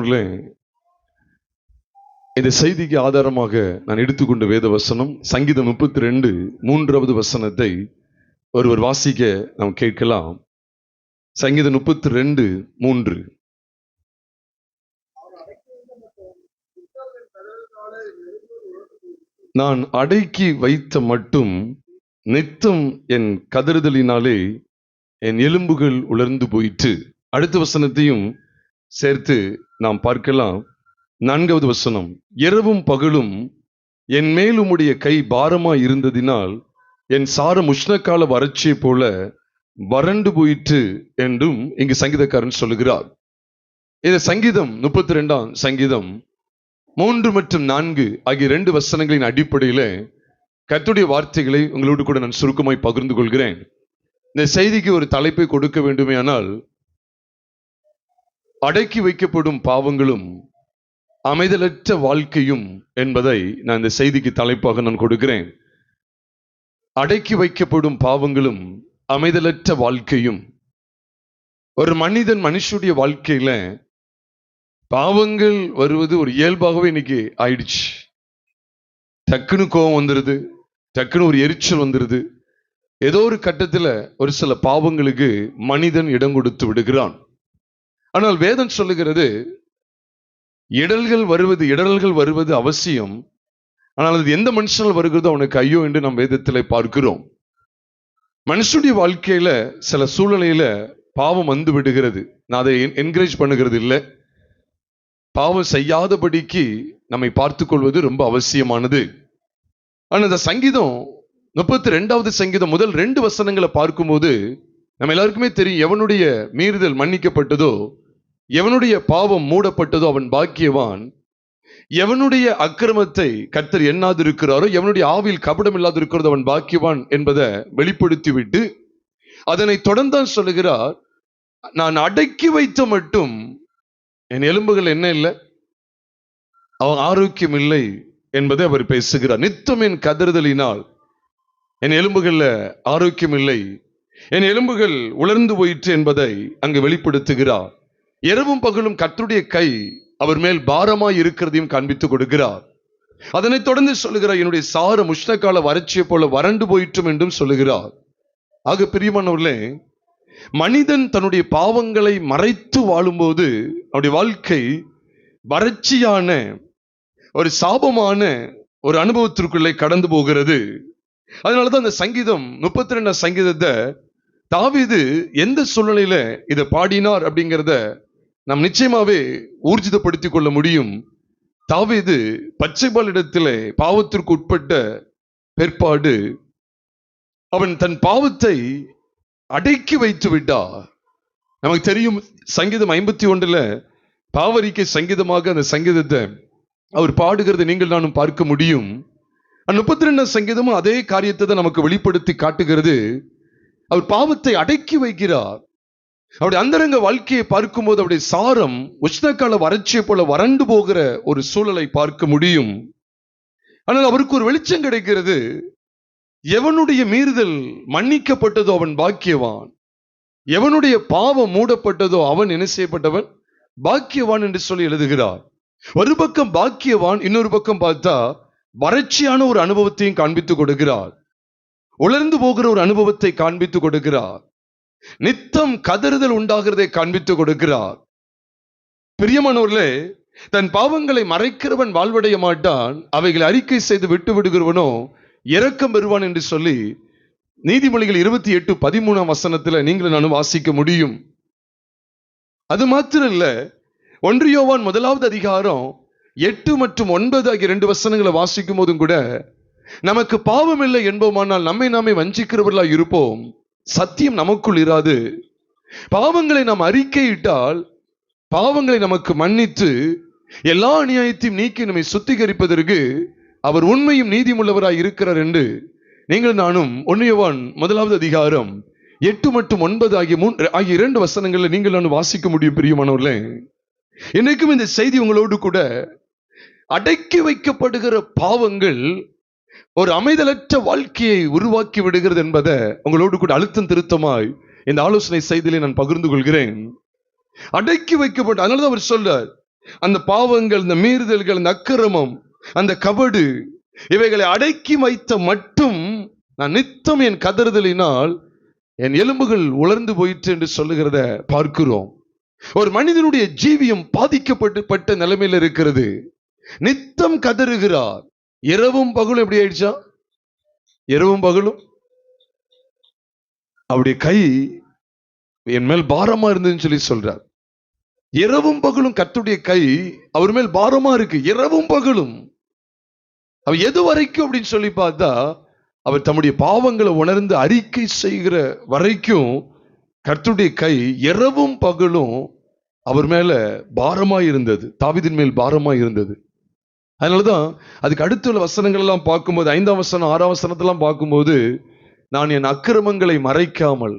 பிரியமானவர்களே, இந்த செய்திக்கு ஆதாரமாக நான் எடுத்துக்கொண்ட வேத வசனம் சங்கீதம் 32 3வது வசனத்தை ஒருவர் வாசிக்க நாம் கேட்கலாம். சங்கீதம் 32 3. நான் அடக்கி வைத்த மட்டும் நித்தம் என் கதறுதலினாலே என் எலும்புகள் உலர்ந்து போயிற்று. அடுத்த வசனத்தையும் சேர்த்து நாம் பார்க்கலாம். 4வது வசனம், இரவும் பகலும் என் மேல் உம்முடைய கை பாரமாய் இருந்ததினால் என் சாரம் உஷ்ணகால வறட்சியை போல வறண்டு போயிற்று என்றும் இங்கு சங்கீதக்காரன் சொல்லுகிறார். இந்த சங்கீதம் 32ஆம் சங்கீதம் 3 மற்றும் 4 ஆகிய 2 வசனங்களின் அடிப்படையில கர்த்தருடைய வார்த்தைகளை உங்களோடு கூட நான் சுருக்கமாய் பகிர்ந்து கொள்கிறேன். இந்த செய்திக்கு ஒரு தலைப்பை கொடுக்க வேண்டுமே ஆனால், அடக்கி வைக்கப்படும் பாவங்களும் அமைதலற்ற வாழ்க்கையும் என்பதை நான் இந்த செய்திக்கு தலைப்பாக நான் கொடுக்கிறேன். அடக்கி வைக்கப்படும் பாவங்களும் அமைதலற்ற வாழ்க்கையும். ஒரு மனுஷனுடைய வாழ்க்கையில பாவங்கள் வருவது ஒரு இயல்பாகவே இன்னைக்கு ஆயிடுச்சு. டக்குனு கோபம் வந்துருது, டக்குனு ஒரு எரிச்சல் வந்துருது. ஏதோ ஒரு கட்டத்துல ஒரு சில பாவங்களுக்கு மனிதன் இடம் கொடுத்து விடுகிறான். ஆனால் வேதம் சொல்லுகிறது, இடர்கள் வருவது அவசியம். ஆனால் அது எந்த மனுஷனால் வருகிறதோ அவனுக்கு ஐயோ என்று நாம் வேதத்திலே பார்க்கிறோம். மனுஷனுடைய வாழ்க்கையில சில சூழ்நிலையில பாவம் வந்து விடுகிறது. நான் அதை என்கரேஜ் பண்ணுகிறது இல்லை. பாவம் செய்யாதபடிக்கு நம்மை பார்த்துக் கொள்வது ரொம்ப அவசியமானது. ஆனால் இந்த சங்கீதம் 32வது சங்கீதம் முதல் 2 வசனங்களை பார்க்கும்போது நம்ம எல்லாருக்குமே தெரியும், எவனுடைய மீறுதல் மன்னிக்கப்பட்டதோ, எவனுடைய பாவம் மூடப்பட்டதோ அவன் பாக்கியவான். எவனுடைய அக்கிரமத்தை கர்த்தர் எண்ணாது இருக்கிறாரோ, எவனுடைய ஆவியில் கபடம் இல்லாது இருக்கிறதோ அவன் பாக்கியவான் என்பதை வெளிப்படுத்தி விட்டு அதனை தொடர்ந்தான் சொல்லுகிறார், நான் அடக்கி வைத்த மட்டும் என் எலும்புகள் என்ன இல்லை, அவன் ஆரோக்கியம் இல்லை என்பதை அவர் பேசுகிறார். நித்தம் என் கதறுதலினால் என் எலும்புகள்ல ஆரோக்கியம் இல்லை, என் எலும்புகள் உலர்ந்து போயிற்று என்பதை அங்கு வெளிப்படுத்துகிறார். இரவும் பகலும் கர்த்தருடைய கை அவர் மேல் பாரமாய் இருக்கிறதையும் காண்பித்துக் கொடுக்கிறார். அதனைத் தொடர்ந்து சொல்லுகிறார், என்னுடைய சாரம் உஷ்ணகால வறட்சியை போல வறண்டு போயிற்றும் என்றும் சொல்லுகிறார். ஆக பிரியமானவர்களே, மனிதன் தன்னுடைய பாவங்களை மறைத்து வாழும்போது அவருடைய வாழ்க்கை வறட்சியான ஒரு சாபமான ஒரு அனுபவத்திற்குள்ளே கடந்து போகிறது. அதனாலதான் அந்த சங்கீதம் 32 சங்கீதத்தை தாவீது எந்த சூழ்நிலையில இதை பாடினார் அப்படிங்கிறத நாம் நிச்சயமாவே ஊர்ஜிதப்படுத்திக் கொள்ள முடியும். தாவீது பச்சைபாலிடத்திலே பாவத்திற்கு உட்பட்ட பிற்பாடு அவன் தன் பாவத்தை அடக்கி வைத்து விட்டார். நமக்கு தெரியும், சங்கீதம் 51 பாவரிக்கை சங்கீதமாக அந்த சங்கீதத்தை அவர் பாடுகிறதை நீங்கள் நானும் பார்க்க முடியும். 32 சங்கீதமும் அதே காரியத்தை தான் நமக்கு வெளிப்படுத்தி காட்டுகிறது. அவர் பாவத்தை அடக்கி வைக்கிறார். அவருடைய அந்தரங்க வாழ்க்கையை பார்க்கும்போது அவருடைய சாரம் உஷ்ணகால வறட்சியை போல வறண்டு போகிற ஒரு சூழலை பார்க்க முடியும். ஆனால் அவருக்கு ஒரு வெளிச்சம் கிடைக்கிறது. எவனுடைய மீறுதல் மன்னிக்கப்பட்டதோ அவன் பாக்கியவான், எவனுடைய பாவம் மூடப்பட்டதோ அவன் என்ன செய்யப்பட்டவன், பாக்கியவான் என்று சொல்லி எழுதுகிறார். ஒரு பக்கம் பாக்கியவான், இன்னொரு பக்கம் பார்த்தா வறட்சியான ஒரு அனுபவத்தையும் காண்பித்துக் கொடுக்கிறார். உலர்ந்து போகிற ஒரு அனுபவத்தை காண்பித்துக் கொடுக்கிறார். நித்தம் கதறுதல் உண்டாகிறதை காண்பித்துக் கொடுக்கிறார். பிரியமானவர்களே, தன் பாவங்களை மறைக்கிறவன் வாழ்வடைய மாட்டான், அவைகளை அறிக்கை செய்து விட்டு விடுகிறவனோ இரக்கம் பெறுவான் என்று சொல்லி நீதிமொழிகள் 28:13 வசனத்துல நீங்களும் நானும் வாசிக்க முடியும். அது மாத்திரம் இல்ல, 1 யோவான் 1வது அதிகாரம் 8 மற்றும் 9 ஆகிய 2 வசனங்களை வாசிக்கும் போதும் கூட, நமக்கு பாவம் இல்லை என்போமானால் நம்மை நாமே வஞ்சிக்கிறவர்களாய் இருப்போம், சத்தியம் நமக்குள் இராது. பாவங்களை நாம் அறிக்கையிட்டால் பாவங்களை நமக்கு மன்னித்து எல்லா அநியாயத்தையும் நீக்கி நம்மை சுத்திகரிப்பதற்கு அவர் உண்மையும் நீதியுள்ளவராய் இருக்கிறார் என்று நீங்கள் நானும் 1 யோவான் 1வது அதிகாரம் 8 மற்றும் 9 ஆகிய 2 வசனங்களை நீங்கள் நானும் வாசிக்க முடியும். பிரியமானவர்களே, இன்னைக்கும் இந்த செய்தி உங்களோடு கூட அடக்கி வைக்கப்படுகிற பாவங்கள் ஒரு அமைதலற்ற வாழ்க்கையை உருவாக்கி விடுகிறது என்பதை உங்களோடு கூட அழுத்தம் திருத்தமாய் இந்த ஆலோசனை செய்தியிலே நான் பகிர்ந்து கொள்கிறேன். அடக்கி வைக்கப்பட்ட, அதனாலதான் அவர் சொல்றார், அந்த பாவங்கள், இந்த மீறுதல்கள், அந்த அக்கிரமம், அந்த கபடு, இவைகளை அடக்கி வைத்த மட்டும் நான் நித்தம் என் கதறுதலினால் என் எலும்புகள் உலர்ந்து போயிற்று என்று சொல்லுகிறத பார்க்கிறோம். ஒரு மனிதனுடைய ஜீவியம் பாதிக்கப்பட்ட நிலைமையில் இருக்கிறது. நித்தம் கதறுகிறார். இரவும் பகலும் எப்படி ஆயிடுச்சா? இரவும் பகலும் அவருடைய கை என் மேல் பாரமா இருந்ததுன்னு சொல்லி சொல்றார். இரவும் பகலும் கர்த்தருடைய கை அவர் மேல் பாரமா இருக்கு. இரவும் பகலும். அவர் எது வரைக்கும் அப்படின்னு சொல்லி பார்த்தா, அவர் தம்முடைய பாவங்களை உணர்ந்து அறிக்கை செய்கிற வரைக்கும் கர்த்தருடைய கை இரவும் பகலும் அவர் மேல பாரமா இருந்தது. தாவீதின் மேல் பாரமா இருந்தது. அதனாலதான் அதுக்கு அடுத்துள்ள வசனங்கள் எல்லாம் பார்க்கும்போது, 5ஆம் வசனம் 6ஆம் வசனத்தெல்லாம் பார்க்கும்போது, நான் என் அக்கிரமங்களை மறைக்காமல்,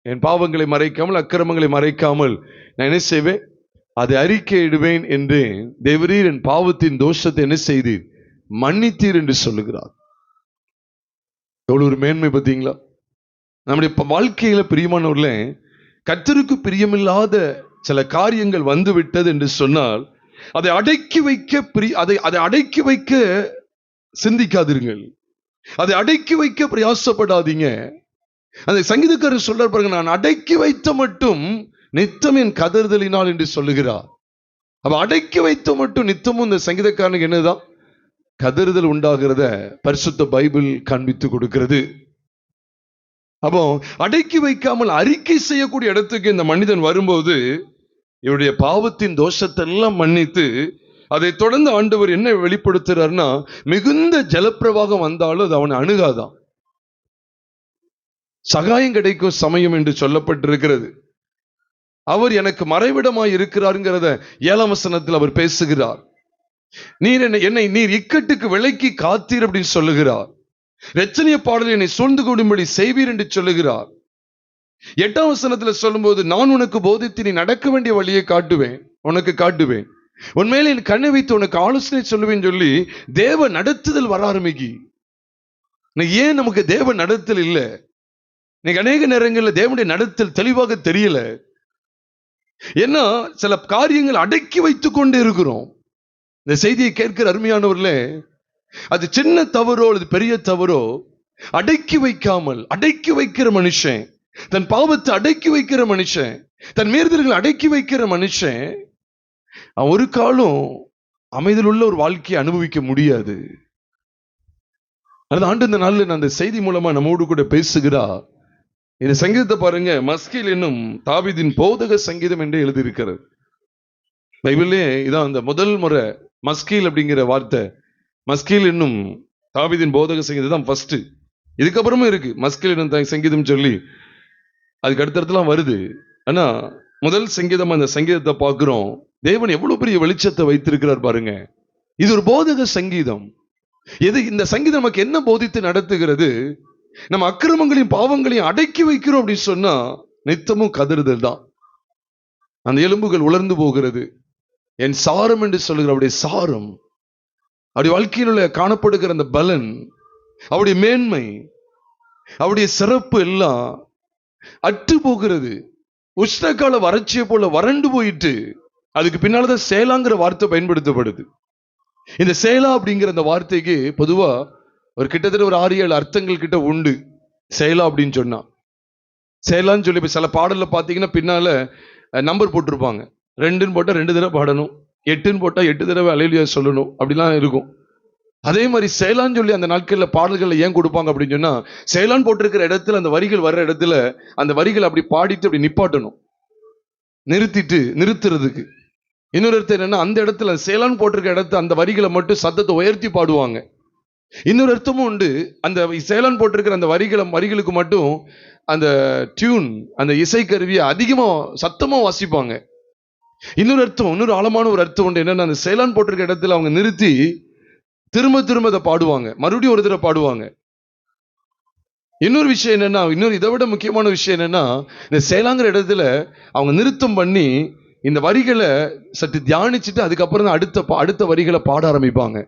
என் பாவங்களை மறைக்காமல், அக்கிரமங்களை மறைக்காமல் நான் என்ன செய்வேன்? அதை அறிக்கையிடுவேன் என்று தேவரீர் என் பாவத்தின் தோஷத்தை என்ன செய்தீர்? மன்னித்தீர் என்று சொல்லுகிறார். எவ்வளவு ஒரு மேன்மை பார்த்தீங்களா? நம்முடைய வாழ்க்கையில பிரியமானவர்களே, கர்த்தருக்கு பிரியமில்லாத சில காரியங்கள் வந்து விட்டது என்று சொன்னால் அதை அடக்கி வைக்க அதை அடக்கி வைக்க சிந்திக்காதீர்கள். அதை அடக்கி வைக்க பிரயாசப்படாதீங்க. அந்த சங்கீதக்காரர் சொல்றார் பாருங்க, நான் அடக்கி வைத்த மட்டும் நித்தம் என் கதறுதலினால் என்று சொல்லுகிறார். அப்ப அடக்கி வைத்த மட்டும் நித்தமும் இந்த சங்கீதக்காரனுக்கு என்னதான் கதறுதல் உண்டாகிறத பரிசுத்த பைபிள் காண்பித்து கொடுக்கிறது. அப்போ அடக்கி வைக்காமல் அறிக்கை செய்யக்கூடிய இடத்துக்கு இந்த மனிதன் வரும்போது இவருடைய பாவத்தின் தோஷத்தை எல்லாம் மன்னித்து, அதை தொடர்ந்து ஆண்டவர் என்ன வெளிப்படுத்துறாருன்னா, மிகுந்த ஜலப்பிரவாகம் வந்தாலும் அது அவனை அணுகாதான். சகாயம் கிடைக்கும் சமயம் என்று சொல்லப்பட்டிருக்கிறது. அவர் எனக்கு மறைவிடமாய் இருக்கிறாருங்கிறத 7ஆம் வசனத்தில் அவர் பேசுகிறார். என்னை நீர் இக்கட்டுக்கு விலைக்கு காத்தீர் அப்படின்னு சொல்லுகிறார். இரட்சணிய பாடலில் என்னை சூழ்ந்து கொள்ளும்படி செய்வீர் என்று சொல்லுகிறார். 8ஆம் வசனத்துல சொல்லும்போது, நான் உனக்கு போதித்து நீ நடக்க வேண்டிய வழியை காட்டுவேன், உனக்கு காட்டுவேன், உன்மேல என் கண்ணை வைத்து உனக்கு ஆலோசனை சொல்லுவேன் சொல்லி தேவ நடத்துதல் வர ஆரம்பிக்கி. ஏன் நமக்கு தேவ நடத்தல் இல்லை? இன்னைக்கு அநேக நேரங்களில் தேவனுடைய நடத்தல் தெளிவாக தெரியல. ஏன்னா சில காரியங்கள் அடக்கி வைத்துக் கொண்டே இருக்கிறோம். இந்த செய்தியை கேட்கிற அருமையானவர்களே, அது சின்ன தவறோ அல்லது பெரிய தவறோ அடக்கி வைக்காமல், அடக்கி வைக்கிற மனுஷன், தன் பாவத்தை அடக்கி வைக்கிற மனுஷன், தன் மீறுதல்களை அடக்கி வைக்கிற மனுஷன் ஒரு காலம் அமைதியில் உள்ள ஒரு வாழ்க்கையை அனுபவிக்க முடியாது. அது ஆண்டு இந்த நாளில் அந்த செய்தி மூலமா நம்மோடு கூட பேசுகிறா. இந்த சங்கீதத்தை பாருங்க, மஸ்கீல் என்னும் தாவீதின் போதக சங்கீதம் என்று எழுதியிருக்கிறது. பைபிளே இதான் அந்த முதல் முறை மஸ்கீல் அப்படிங்கிற வார்த்தை, மஸ்கீல் என்னும் தாவீதின் போதக சங்கீதம் தான் ஃபர்ஸ்ட். இதுக்கப்புறமும் இருக்கு மஸ்கீல் என்னும் சங்கீதம் சொல்லி, அதுக்கு அடுத்தடுத்துலாம் வருது. ஆனா முதல் சங்கீதம், அந்த சங்கீதத்தை பார்க்கிறோம். தேவன் எவ்வளவு பெரிய வெளிச்சத்தை வைத்திருக்கிறார் பாருங்க. இது ஒரு போதக சங்கீதம். இந்த சங்கீதம் நமக்கு என்ன போதித்து நடத்துகிறது? நம்ம அக்கிரமங்களையும் பாவங்களையும் அடக்கி வைக்கிறோம் அப்படின்னு சொன்னா நித்தமும் கதறுதல் தான். அந்த எலும்புகள் உலர்ந்து போகிறது. என் சாரம் என்று சொல்லுகிற அவருடைய சாரம், அவருடைய வாழ்க்கையில் உள்ள காணப்படுகிற அந்த பலன், அவருடைய மேன்மை, அவருடைய சிறப்பு எல்லாம் அற்று போகிறது. உஷ்ணகால வறட்சியை போல வறண்டு போயிட்டு அதுக்கு பின்னால்தான் சேலாங்கிற வார்த்தை பயன்படுத்தப்படுது. இந்த சேலா அப்படிங்கிற அந்த வார்த்தைக்கு பொதுவா ஒரு கிட்டத்தட்ட ஒரு 6-7 அர்த்தங்கள் கிட்ட உண்டு. சேலா அப்படின்னு சொன்னா, சேலான்னு சொல்லி சில பாடல்ல பாத்தீங்கன்னா பின்னால நம்பர் போட்டிருப்பாங்க. 2ன்னு போட்டா 2 தடவை பாடணும், 8ன்னு போட்டா 8 தடவை அல்லேலூயா சொல்லணும், அப்படிலாம் இருக்கும். அதே மாதிரி சேலான்னு சொல்லி அந்த நாட்கள்ல பாடல்கள் ஏன் கொடுப்பாங்க அப்படின்னு சொன்னா, சேலான் போட்டிருக்கிற இடத்துல அந்த வரிகள் வர்ற இடத்துல அந்த வரிகள் அப்படி பாடிட்டு அப்படி நிப்பாட்டணும், நிறுத்துறதுக்கு. இன்னொரு அர்த்தம் என்னன்னா, அந்த இடத்துல சேலான் போட்டிருக்க இடத்துல அந்த வரிகளை மட்டும் சத்தத்தை உயர்த்தி பாடுவாங்க. இன்னொரு அர்த்தமும் உண்டு, அந்த சேலான் போட்டிருக்கிற அந்த வரிகளுக்கு மட்டும் அந்த டியூன், அந்த இசைக்கருவியை அதிகமா சத்தமா வாசிப்பாங்க. இன்னொரு ஆழமான ஒரு அர்த்தம் உண்டு. என்னன்னா, அந்த சேலான் போட்டிருக்க இடத்துல அவங்க நிறுத்தி திரும்ப திரும்ப அதை பாடுவாங்க, மறுபடியும் ஒரு தடவை பாடுவாங்க. இன்னொரு விஷயம் என்னன்னா, இதை விட முக்கியமான விஷயம் என்னன்னா, இந்த சேலாங்கிற இடத்துல அவங்க நிறுத்தம் பண்ணி இந்த வரிகளை சற்று தியானிச்சுட்டு அதுக்கப்புறம் தான் அடுத்த வரிகளை பாட ஆரம்பிப்பாங்க.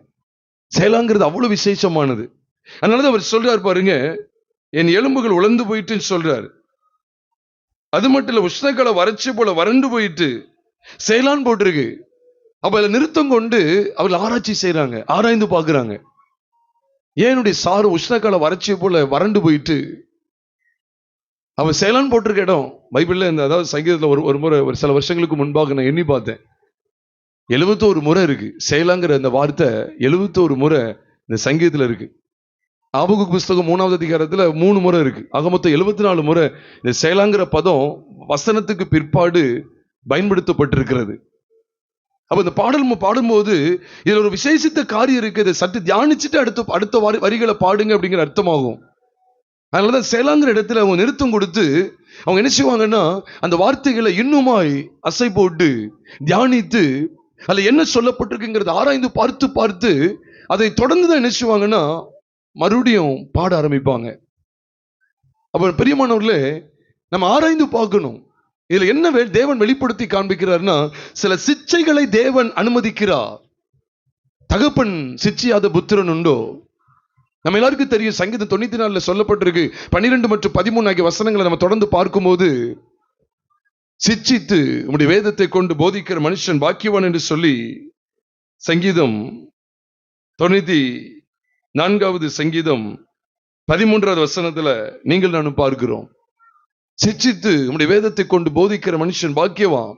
சேலாங்கிறது அவ்வளவு விசேஷமானது. அதனாலதான் அவர் சொல்றாரு பாருங்க, என் எலும்புகள் உலர்ந்து போயிட்டுன்னு சொல்றாரு. அது மட்டும் இல்ல, உஷ்ணகால வறட்சி போல வறண்டு போயிட்டு சேலான் போட்டிருக்கு. அப்ப அதுல நிறுத்தம் கொண்டு அவர்கள் ஆராய்ச்சி செய்யறாங்க, ஆராய்ந்து பார்க்கறாங்க. ஏனுடைய சாறு உஷ்ணகால வறட்சியை போல வறண்டு போயிட்டு, அவன் சேலான் போட்டிருக்க இடம் பைபிள்ல இந்த அதாவது சங்கீதத்துல ஒரு முறை ஒரு சில வருஷங்களுக்கு முன்பாக நான் எண்ணி பார்த்தேன். 71 முறை இருக்கு சேலாங்கிற அந்த வார்த்தை. 71 முறை இந்த சங்கீதத்துல இருக்கு. ஆபகுக் புஸ்தகம் 3வது அதிகாரத்துல 3 முறை இருக்கு. ஆக மொத்தம் 74 முறை இந்த சேலாங்கிற பதம் வசனத்துக்கு பிற்பாடு பயன்படுத்தப்பட்டிருக்கிறது. அப்ப இந்த பாடல் பாடும்போது இதுல ஒரு விசேஷித்த காரியம் இருக்கு. இதை சற்று தியானிச்சுட்டு அடுத்த வரிகளை பாடுங்க அப்படிங்கிற அர்த்தமாகும். அதனாலதான் சேலாங்கிற இடத்துல அவங்க நிறுத்தம் கொடுத்து அவங்க என்ன செய்வாங்கன்னா அந்த வார்த்தைகளை இன்னுமாய் அசை போட்டு தியானித்து அதுல என்ன சொல்லப்பட்டிருக்குங்கிறத ஆராய்ந்து பார்த்து பார்த்து அதை தொடர்ந்துதான் என்ன செய்வாங்கன்னா மறுபடியும் பாட ஆரம்பிப்பாங்க. அப்ப பிரியமானவர்களே, நம்ம ஆராய்ந்து பார்க்கணும். இதுல என்ன தேவன் வெளிப்படுத்தி காண்பிக்கிறார்னா, சில சிச்சைகளை தேவன் அனுமதிக்கிறார். தகப்பன் சிச்சியாத புத்திரன் உண்டோ? நம்ம எல்லாருக்கும் தெரியும், சங்கீதம் 94 சொல்லப்பட்டிருக்கு. 12 மற்றும் 13 ஆகிய வசனங்களை நம்ம தொடர்ந்து பார்க்கும்போது, சிச்சித்து உம்முடைய வேதத்தை கொண்டு போதிக்கிற மனுஷன் பாக்கியவான் என்று சொல்லி சங்கீதம் 94வது சங்கீதம் 13வது வசனத்துல நீங்கள் நானும் பார்க்கிறோம். சிச்சித்து உம்முடைய வேதத்தை கொண்டு போதிக்கிற மனுஷன் பாக்கியவான்.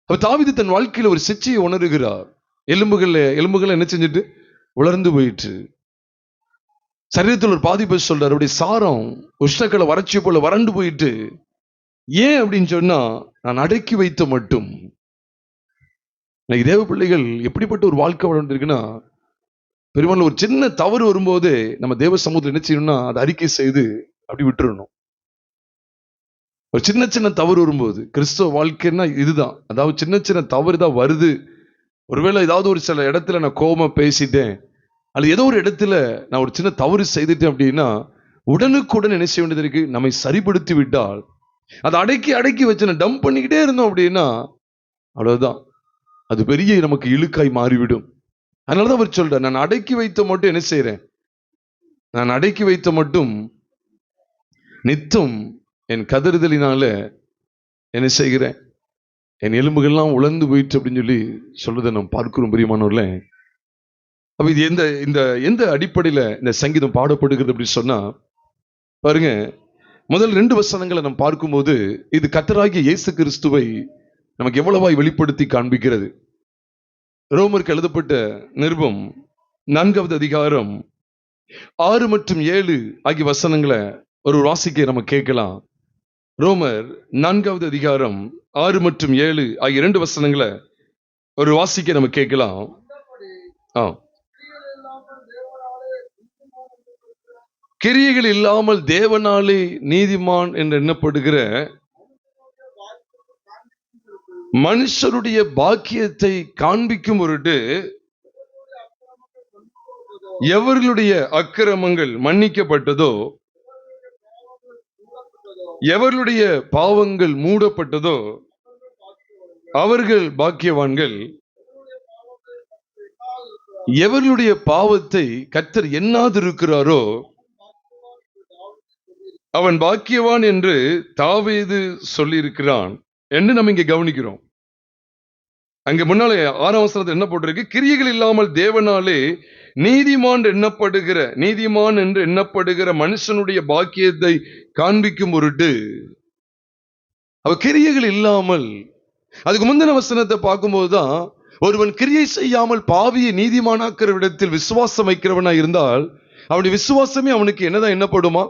அப்ப தாவீது தன் வாழ்க்கையில ஒரு சிச்சையை உணர்கிறார். எலும்புகள் என்ன செஞ்சுட்டு உலர்ந்து போயிட்டு, சரீரத்தில் ஒரு பாதிப்பை சொல்றார். அவருடைய சாரம் உஷ்ணக்களை வறட்சி போல வறண்டு போயிட்டு. ஏன் அப்படின்னு சொன்னா, நான் அடக்கி வைத்த மட்டும். இன்னைக்கு தேவ பிள்ளைகள் எப்படிப்பட்ட ஒரு வாழ்க்கை வளர்ந்துருக்குன்னா, பெரும்பாலும் ஒரு சின்ன தவறு வரும்போது நம்ம தேவ சமூகத்தில் என்ன செய்யணும்னா அதை அறிக்கை செய்து அப்படி விட்டுறணும். ஒரு சின்ன சின்ன தவறு வரும்போது, கிறிஸ்தவ வாழ்க்கைன்னா இதுதான். அதாவது சின்ன சின்ன தவறு தான் வருது. ஒருவேளை ஏதாவது ஒரு சில இடத்துல நான் கோபமா பேசிட்டேன், அல்லது ஏதோ ஒரு இடத்துல நான் ஒரு சின்ன தவறு செய்துட்டேன் அப்படின்னா, உடனுக்குடன் என்ன செய்ய வேண்டியது இருக்கு? நம்மை சரிப்படுத்தி விட்டால், அதை அடக்கி வச்சு டம்ப் பண்ணிக்கிட்டே இருந்தோம் அப்படின்னா அவ்வளவுதான், அது பெரிய நமக்கு இழுக்காய் மாறிவிடும். அதனாலதான் அவர் சொல்றார், நான் அடக்கி வைத்த மட்டும் என்ன செய்யறேன்? நான் அடக்கி வைத்த மட்டும் நித்தம் என் கதறுதலினால என்ன செய்கிறேன்? என் எலும்புகள்லாம் உலர்ந்து போயிட்டு அப்படின்னு சொல்லி சொல்றதை நாம் பார்க்கிறோம் பிரியமானவர்களே. அப்ப இது எந்த அடிப்படையில இந்த சங்கீதம் பாடப்படுகிறது அப்படின்னு சொன்னா, பாருங்க, முதல் 2 வசனங்களை நம்ம பார்க்கும்போது இது கர்த்தராகிய இயேசு கிறிஸ்துவை நமக்கு எவ்வளவாய் வெளிப்படுத்தி காண்பிக்கிறது. ரோமருக்கு எழுதப்பட்ட நிருபம் 4வது அதிகாரம் 6 மற்றும் 7 ஆகிய வசனங்களை ஒரு வாசிக்க நம்ம கேட்கலாம். ரோமர் 4வது அதிகாரம் 6 மற்றும் 7 ஆகிய 2 வசனங்களை ஒரு வாசிக்க நம்ம கேட்கலாம். கிரியைகள் இல்லாமல் தேவனாலே நீதிமான் என்று எண்ணப்படுகிற மனுஷருடைய பாக்கியத்தை காண்பிக்கும் பொருட்டு எவர்களுடைய அக்கிரமங்கள் மன்னிக்கப்பட்டதோ, எவர்களுடைய பாவங்கள் மூடப்பட்டதோ அவர்கள் பாக்கியவான்கள். எவர்களுடைய பாவத்தை கர்த்தர் எண்ணாதிருக்கிறாரோ அவன் பாக்கியவான் என்று தாவீது சொல்லியிருக்கிறான் என்று நம்ம இங்க கவனிக்கிறோம். அங்க முன்னாலே 6ஆம் வசனத்தில் என்ன போட்டிருக்கு? கிரியைகள் இல்லாமல் தேவனாலே நீதிமான் என்று எண்ணப்படுகிற மனுஷனுடைய பாக்கியத்தை காண்பிக்கும் பொருட்டு. அவ கிரியைகள் இல்லாமல், அதுக்கு முந்தின வசனத்தை பார்க்கும்போதுதான், ஒருவன் கிரியை செய்யாமல் பாவியை நீதிமானாக்கிற விடத்தில் விசுவாசம் வைக்கிறவனா இருந்தால் அவனுடைய விசுவாசமே அவனுக்கு என்னதான் எண்ணப்படுமா?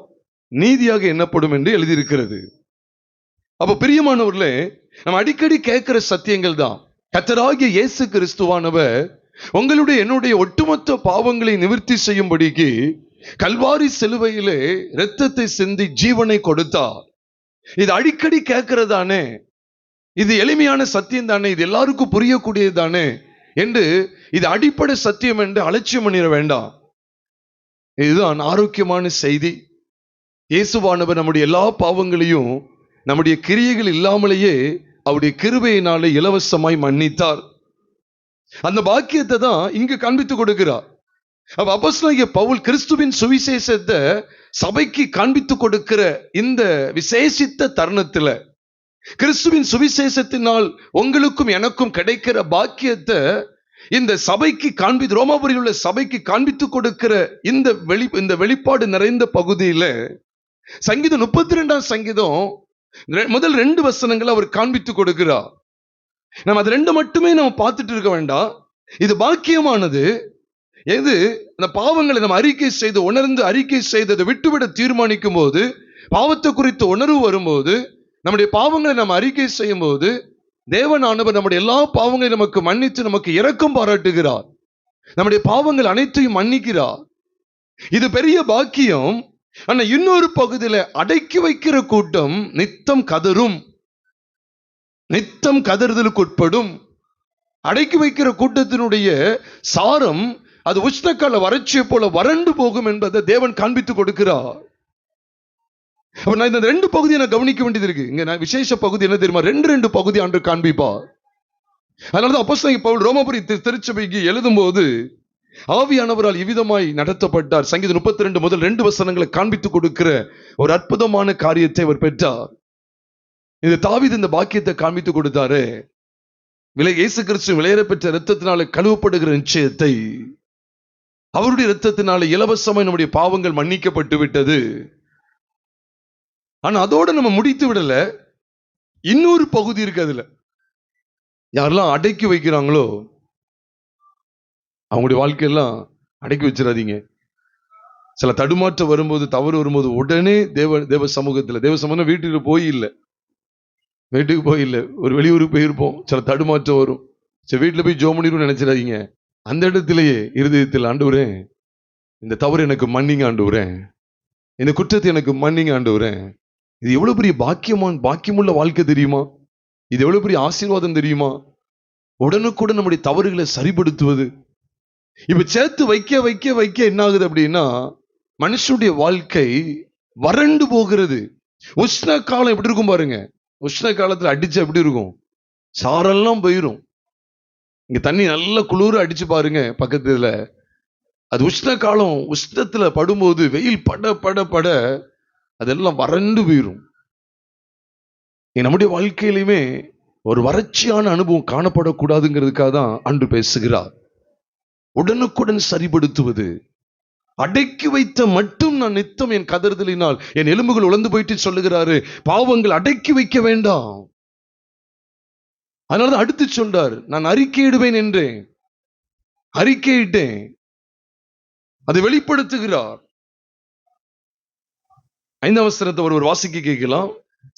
நீதியாக எண்ணப்படும் என்று எழுதியிருக்கிறது. அப்ப பிரியமானவர்களே, நம்ம அடிக்கடி கேட்கிற சத்தியங்கள் தான். கர்த்தராகிய இயேசு கிறிஸ்துவானவர் உங்களுடைய என்னுடைய ஒட்டுமொத்த பாவங்களை நிவர்த்தி செய்யும்படிக்கு கல்வாரி சிலுவையிலே இரத்தத்தை சிந்தி ஜீவனை கொடுத்தார். இது அடிக்கடி கேட்கிறதானே, இது எளிமையான சத்தியம் தானே, இது எல்லாருக்கும் புரியக்கூடியது தானே என்று இது அடிப்படை சத்தியம் என்று அலட்சியம் பண்ணிட வேண்டாம். இதுதான் ஆரோக்கியமான செய்தி. இயேசுவானவர் நம்முடைய எல்லா பாவங்களையும் நம்முடைய கிரியைகள் இல்லாமலேயே அவருடைய கிருபையினாலே இலவசமாய் மன்னித்தார். அந்த பாக்கியத்தை தான் இங்கு காண்பித்து கொடுக்கிறார். அப்போஸ்தலனாகிய பவுல் கிறிஸ்துவின் சுவிசேஷத்தை சபைக்கு காண்பித்து கொடுக்கிற இந்த விசேஷித்த தருணத்துல கிறிஸ்துவின் சுவிசேஷத்தினால் உங்களுக்கும் எனக்கும் கிடைக்கிற பாக்கியத்தை இந்த சபைக்கு ரோமாபுரியில் உள்ள சபைக்கு காண்பித்து கொடுக்கிற இந்த வெளிப்பாடு நிறைந்த பகுதியில சங்கீதம் 32 சங்கீதம் முதல் 2 வசனங்களை அவர் காண்பித்து கொடுக்கிறார். நம்ம அது 2 மட்டுமே நம்ம பார்த்துட்டு இருக்க வேண்டாம். இது பாக்கியமானது எது? அந்த பாவங்களை நம்ம அறிக்கை செய்து உணர்ந்து அறிக்கை செய்ததை விட்டுவிட தீர்மானிக்கும் போது, பாவத்தை குறித்து உணர்வு வரும்போது, நம்முடைய பாவங்களை நம்ம அறிக்கை செய்யும் போது, தேவனானவர் நம்முடைய எல்லா பாவங்களையும் நமக்கு மன்னித்து நமக்கு இரக்கம் பாராட்டுகிறார். நம்முடைய பாவங்கள் அனைத்தையும் மன்னிக்கிறார். இது பெரிய பாக்கியம். ஆனா இன்னொரு பகுதியில அடக்கி வைக்கிற கூட்டம் நித்தம் கதறும், நித்தம் கதறுதலுக்கு உட்படும். அடக்கி வைக்கிற கூட்டத்தினுடைய சாரம் அது உஷ்ணக்கால வறட்சியை போல வறண்டு போகும் என்பதை தேவன் காண்பித்து கொடுக்கிறார். அப்ப நான் இந்த 2 பகுதியை நான் கவனிக்க வேண்டியது இருக்கு. இங்க நான் விசேஷ பகுதி என்ன தெரியுமா? 2 பகுதி ஆண்டு காண்பிப்பார். அதனாலதான் அப்போஸ்தலன் பவுல் ரோமாபுரி திருச்சபைக்கு எழுதும் போது ஆவியானவரால் இவ்விதமாய் நடத்தப்பட்டார். சங்கீதம் 32 முதல் 2 வசனங்களை காண்பித்து கொடுக்கிற ஒரு அற்புதமான காரியத்தை அவர் பெற்றார். இந்த தாவீது இந்த பாக்கியத்தை காண்பித்து கொடுத்தாரு. இயேசு கிறிஸ்து விலையேற பெற்ற இரத்தத்தினால கழுவப்படுகிற நிச்சயத்தை, அவருடைய இரத்தத்தினால இலவசமாய் நம்முடைய பாவங்கள் மன்னிக்கப்பட்டு விட்டது. ஆனா அதோட நம்ம முடித்து விடல. இன்னொரு பகுதி இருக்கு. அதுல யாரெல்லாம் அடக்கி வைக்கிறாங்களோ அவங்களுடைய வாழ்க்கையெல்லாம் அடக்கி வச்சிடாதீங்க. சில தடுமாற்றம் வரும்போது, தவறு வரும்போது உடனே தேவ சமூகத்துல வீட்டுக்கு போயில்லை, ஒரு வெளியூருக்கு போயிருப்போம், சில தடுமாற்றம் வரும், சரி வீட்டுல போய் ஜோம் பண்ணிடும் நினைச்சிடாதீங்க. அந்த இடத்திலேயே இருதயத்தில், ஆண்டவரே இந்த தவறு எனக்கு மன்னிங்க ஆண்டவரே, இந்த குற்றத்தை எனக்கு மன்னிங்க ஆண்டவரே. இது எவ்வளவு பெரிய பாக்கியமுள்ள வாழ்க்கை தெரியுமா? இது எவ்வளவு பெரிய ஆசீர்வாதம் தெரியுமா? உடனுக்குடன் நம்முடைய தவறுகளை சரிப்படுத்துவது. இப்ப சேர்த்து வைக்க வைக்க வைக்க என்ன ஆகுது அப்படின்னா, மனுஷனுடைய வாழ்க்கை வறண்டு போகிறது. உஷ்ண காலம் எப்படி இருக்கும் பாருங்க. உஷ்ண காலத்துல அடிச்சு எப்படி இருக்கும்? சாரெல்லாம் போயிரும். இங்க தண்ணி நல்ல குளிர அடிச்சு பாருங்க பக்கத்துல. அது உஷ்ண காலம். உஷ்ணத்துல படும்போது வெயில் பட பட பட அதெல்லாம் வறண்டு போயிரும். நம்முடைய வாழ்க்கையிலுமே ஒரு வறட்சியான அனுபவம் காணப்படக்கூடாதுங்கிறதுக்காக தான் அன்று பேசுகிறார். உடனுக்குடன் சரிபடுத்துவது. அடக்கி வைத்த மட்டும் நான் நித்தம் என் கதறுதலினால் என் எலும்புகள் உலர்ந்து போயிட்டு சொல்லுகிறாரு, பாவங்கள் அடக்கி வைக்க வேண்டாம். அதனாலதான் அடுத்து சொல்றார், நான் அறிக்கையிடுவேன் என்றேன், அறிக்கையிட்டேன். அதை வெளிப்படுத்துகிறார். 5 வசனத்தை ஒருவர் வாசிக்க கேட்கலாம்.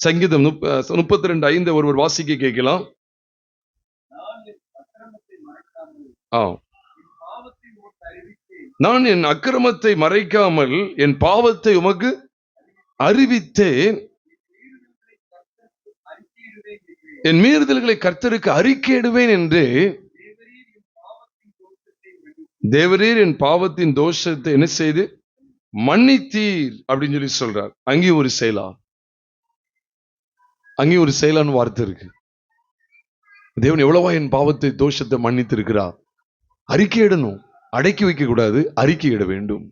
சங்கீதம் 32:5 ஒருவர் வாசிக்க கேட்கலாம். நான் என் அக்கிரமத்தை மறைக்காமல் என் பாவத்தை உமக்கு அறிவித்தேன், என் மீறுதல்களை கர்த்தருக்கு அறிக்கையிடுவேன் என்று தேவரீர் என் பாவத்தின் தோஷத்தை என்ன செய்து மன்னித்தீர் அப்படின்னு சொல்லி சொல்றார். அங்கேயும் ஒரு செயலா, அங்கேயும் ஒரு செயலான்னு வார்த்தை இருக்கு. தேவன் எவ்வளவா என் பாவத்தை தோஷத்தை மன்னித்து இருக்கிறார். அறிக்கையிடணும், அடக்கி வைக்க கூடாது, அறிக்கையிட வேண்டும்.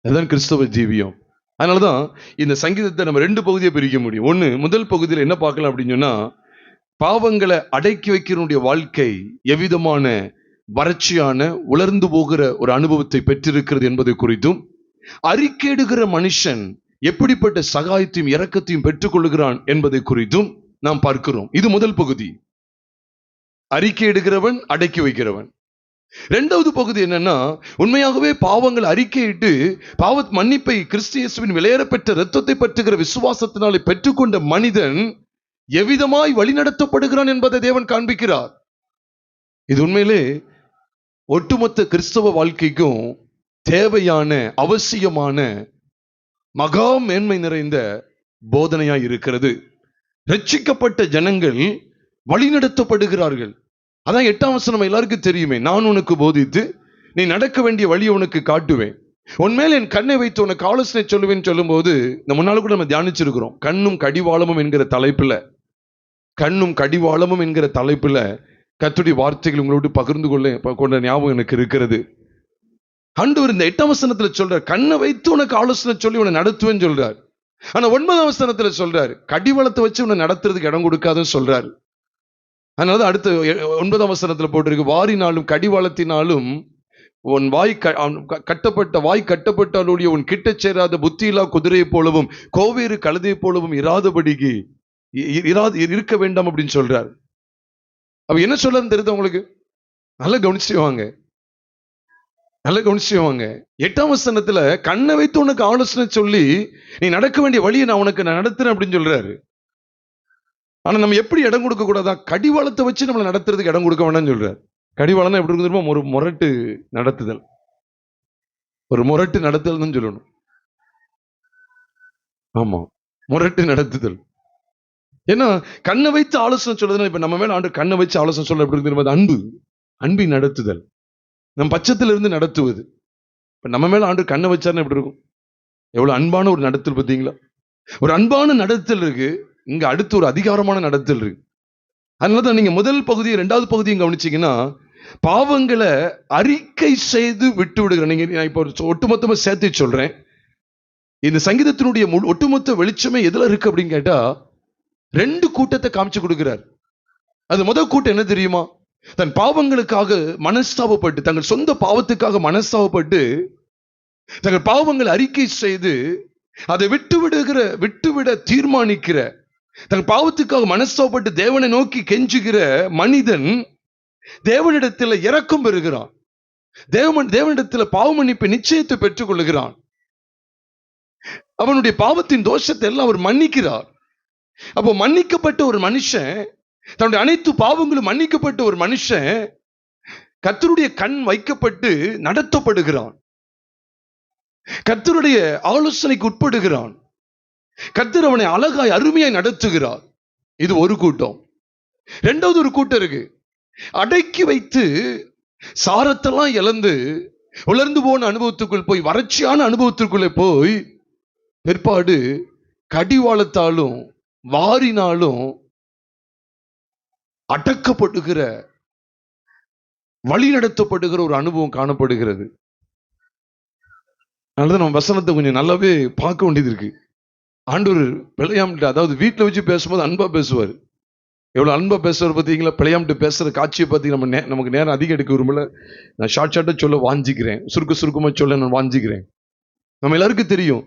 அதுதான் கிறிஸ்தவ ஜீவியம். அதனாலதான் இந்த சங்கீதத்தை நம்ம 2 பகுதியை பிரிக்க முடியும். ஒண்ணு, முதல் பகுதியில் என்ன பார்க்கலாம் அப்படின்னு சொன்னா, பாவங்களை அடக்கி வைக்கிறனுடைய வாழ்க்கை எவ்விதமான வறட்சியான உலர்ந்து போகிற ஒரு அனுபவத்தை பெற்றிருக்கிறது என்பதை குறித்தும், அறிக்கையிடுகிற மனுஷன் எப்படிப்பட்ட சகாயத்தையும் இரக்கத்தையும் பெற்றுக் கொள்கிறான் என்பதை குறித்தும் நாம் பார்க்கிறோம். இது முதல் பகுதி, அறிக்கையிடுகிறவன் அடக்கி வைக்கிறவன். 2வது பகுதி என்னன்னா, உண்மையாகவே பாவங்கள் அறிக்கையிட்டு பாவ மன்னிப்பை கிறிஸ்து இயேசுவின் விலையேற பெற்ற இரத்தத்தை பற்றுகிற விசுவாசத்தினாலே பெற்றுக்கொண்ட மனிதன் எவ்விதமாய் வழிநடத்தப்படுகிறான் என்பதை தேவன் காண்பிக்கிறார். இது உண்மையிலே ஒட்டுமொத்த கிறிஸ்தவ வாழ்க்கைக்கும் தேவையான அவசியமான மகா மேன்மை நிறைந்த போதனையாய் இருக்கிறது. ரட்சிக்கப்பட்ட ஜனங்கள் வழிநடத்தப்படுகிறார்கள். அதான் 8ஆம் வசனம் எல்லாருக்கும் தெரியுமே, நான் உனக்கு போதித்து நீ நடக்க வேண்டிய வழியை உனக்கு காட்டுவேன், உன்மேல் என் கண்ணை வைத்து உனக்கு ஆலோசனை சொல்லுவேன் சொல்லும் போது, இந்த முன்னால கூட நம்ம தியானிச்சிருக்கிறோம். கண்ணும் கடிவாளமும் என்கிற தலைப்புல, கண்ணும் கடிவாளமும் என்கிற தலைப்புல கர்த்தருடைய வார்த்தைகள் உங்களோடு பகிர்ந்து கொண்ட ஞாபகம் எனக்கு இருக்கிறது. ஆண்டவர் இந்த 8ஆம் வசனத்துல சொல்றார், கண்ணை வைத்து உனக்கு ஆலோசனை சொல்லி உன்னை நடத்துவேன்னு சொல்றார். ஆனா 9ஆம் வசனத்துல சொல்றாரு, கடிவாளத்தை வச்சு உன்னை நடத்துறதுக்கு இடம் கொடுக்காதுன்னு சொல்றாரு. அதனால அடுத்து 9ஆம் வசனத்துல போட்டிருக்கு, வாரினாலும் கடிவாளத்தினாலும் உன் வாய் கட்டப்பட்டாலுடைய உன் கிட்ட சேராத புத்தியில்லா குதிரையை போலவும் கோவேறு கழுதை போலவும் இராதபடிக்கு இருக்க வேண்டாம் அப்படின்னு சொல்றாரு. அப்ப என்ன சொல்றது தெரியுது உங்களுக்கு? நல்லா கவனிச்சுவாங்க, நல்லா கவனிச்சுவாங்க. 8ஆம் வசனத்துல கண்ணை வைத்து உனக்கு ஆலோசனை சொல்லி நீ நடக்க வேண்டிய வழியை நான் உனக்கு நடத்துறேன் அப்படின்னு சொல்றாரு. ஆனா நம்ம எப்படி இடம் கொடுக்க கூடாதா? கடிவாளத்தை வச்சு நம்மளை நடத்துறதுக்கு இடம் கொடுக்க வேண்டாம்னு சொல்றாரு. கடிவாளம் எப்படி இருக்கு? ஒரு முரட்டு நடத்துதல், ஒரு முரட்டு நடத்துதல் சொல்லணும். ஆமா, முரட்டு நடத்துதல். ஏன்னா கண்ணை வைத்து ஆலோசனை சொல்றதுன்னா, இப்ப நம்ம மேல ஆண்டு கண்ணை வச்சு ஆலோசனை சொல்ல எப்படி இருக்கு? அன்பு, அன்பின் நடத்துதல், நம் பட்சத்துல இருந்து நடத்துவது. இப்ப நம்ம மேல ஆண்டு கண்ணை வச்சாருன்னு எப்படி இருக்கும்? எவ்வளவு அன்பான ஒரு நடத்தல் பார்த்தீங்களா? ஒரு அன்பான நடத்தல் இருக்கு, இங்க அடுத்து ஒரு அதிகாரமான நடத்தல் இருக்கு. அதனாலதான் நீங்க முதல் பகுதி 2வது பகுதியும் கவனிச்சீங்கன்னா, பாவங்களை அறிக்கை செய்து விட்டு விடுகிற. நீங்க நான் இப்போ ஒட்டுமொத்தமா சேர்த்து சொல்றேன். இந்த சங்கீதத்தினுடைய ஒட்டுமொத்த வெளிச்சமே எதுல இருக்கு அப்படின்னு கேட்டா, 2 கூட்டத்தை காமிச்சு கொடுக்கிறார். அது முதல் கூட்டம் என்ன தெரியுமா? தன் பாவங்களுக்காக மனஸ்தாபப்பட்டு, தங்கள் சொந்த பாவத்துக்காக மனஸ்தாபப்பட்டு, தங்கள் பாவங்களை அறிக்கை செய்து அதை விட்டுவிட தீர்மானிக்கிற, தங்கள் பாவத்துக்காக மனஸ்தாபப்பட்டு தேவனை நோக்கி கெஞ்சுகிற மனிதன் தேவனிடத்தில் இரக்கம் பெறுகிறான். தேவனிடத்தில் பாவ மன்னிப்பு நிச்சயத்தை பெற்றுக் கொள்ளுகிறான். அவனுடைய பாவத்தின் தோஷத்தை எல்லாம் அவர் மன்னிக்கிறார். அப்போ மன்னிக்கப்பட்ட ஒரு மனுஷன், தன்னுடைய அனைத்து பாவங்களும் மன்னிக்கப்பட்ட ஒரு மனுஷன் கர்த்தருடைய கண் வைக்கப்பட்டு நடத்தப்படுகிறான். கர்த்தருடைய ஆலோசனைக்கு உட்படுகிறான். கர்த்தர் அவனை அழகாய் அருமையாய் நடத்துகிறார். இது ஒரு கூட்டம். 2வது ஒரு கூட்டம் இருக்கு. அடக்கி வைத்து சாரத்தெல்லாம் இழந்து உலர்ந்து போன அனுபவத்துக்குள் போய், வறட்சியான அனுபவத்திற்குள்ளே போய், பிற்பாடு கடிவாளத்தாலும் வாரினாலும் அடக்கப்படுகிற, வழி நடத்தப்படுகிற ஒரு அனுபவம் காணப்படுகிறது. அதனால நம்ம வசனத்தை கொஞ்சம் நல்லாவே பார்க்க வேண்டியது இருக்கு. ஆண்டவர் பிழையாம்ட்டு, அதாவது வீட்டில் வச்சு பேசும்போது அன்பா பேசுவார். எவ்வளவு அன்பா பேசுவார் பார்த்தீங்களா? பிழையாம்ட்டு பேசுற காட்சியை பார்த்தீங்கன்னா நமக்கு நேரம் அதிகம் எடுக்க விரும்பல. நான் ஷார்ட்டாக சொல்ல வாஞ்சிக்கிறேன், சுருக்கமா சொல்ல நான் வாஞ்சிக்கிறேன். நம்ம எல்லாருக்கும் தெரியும்,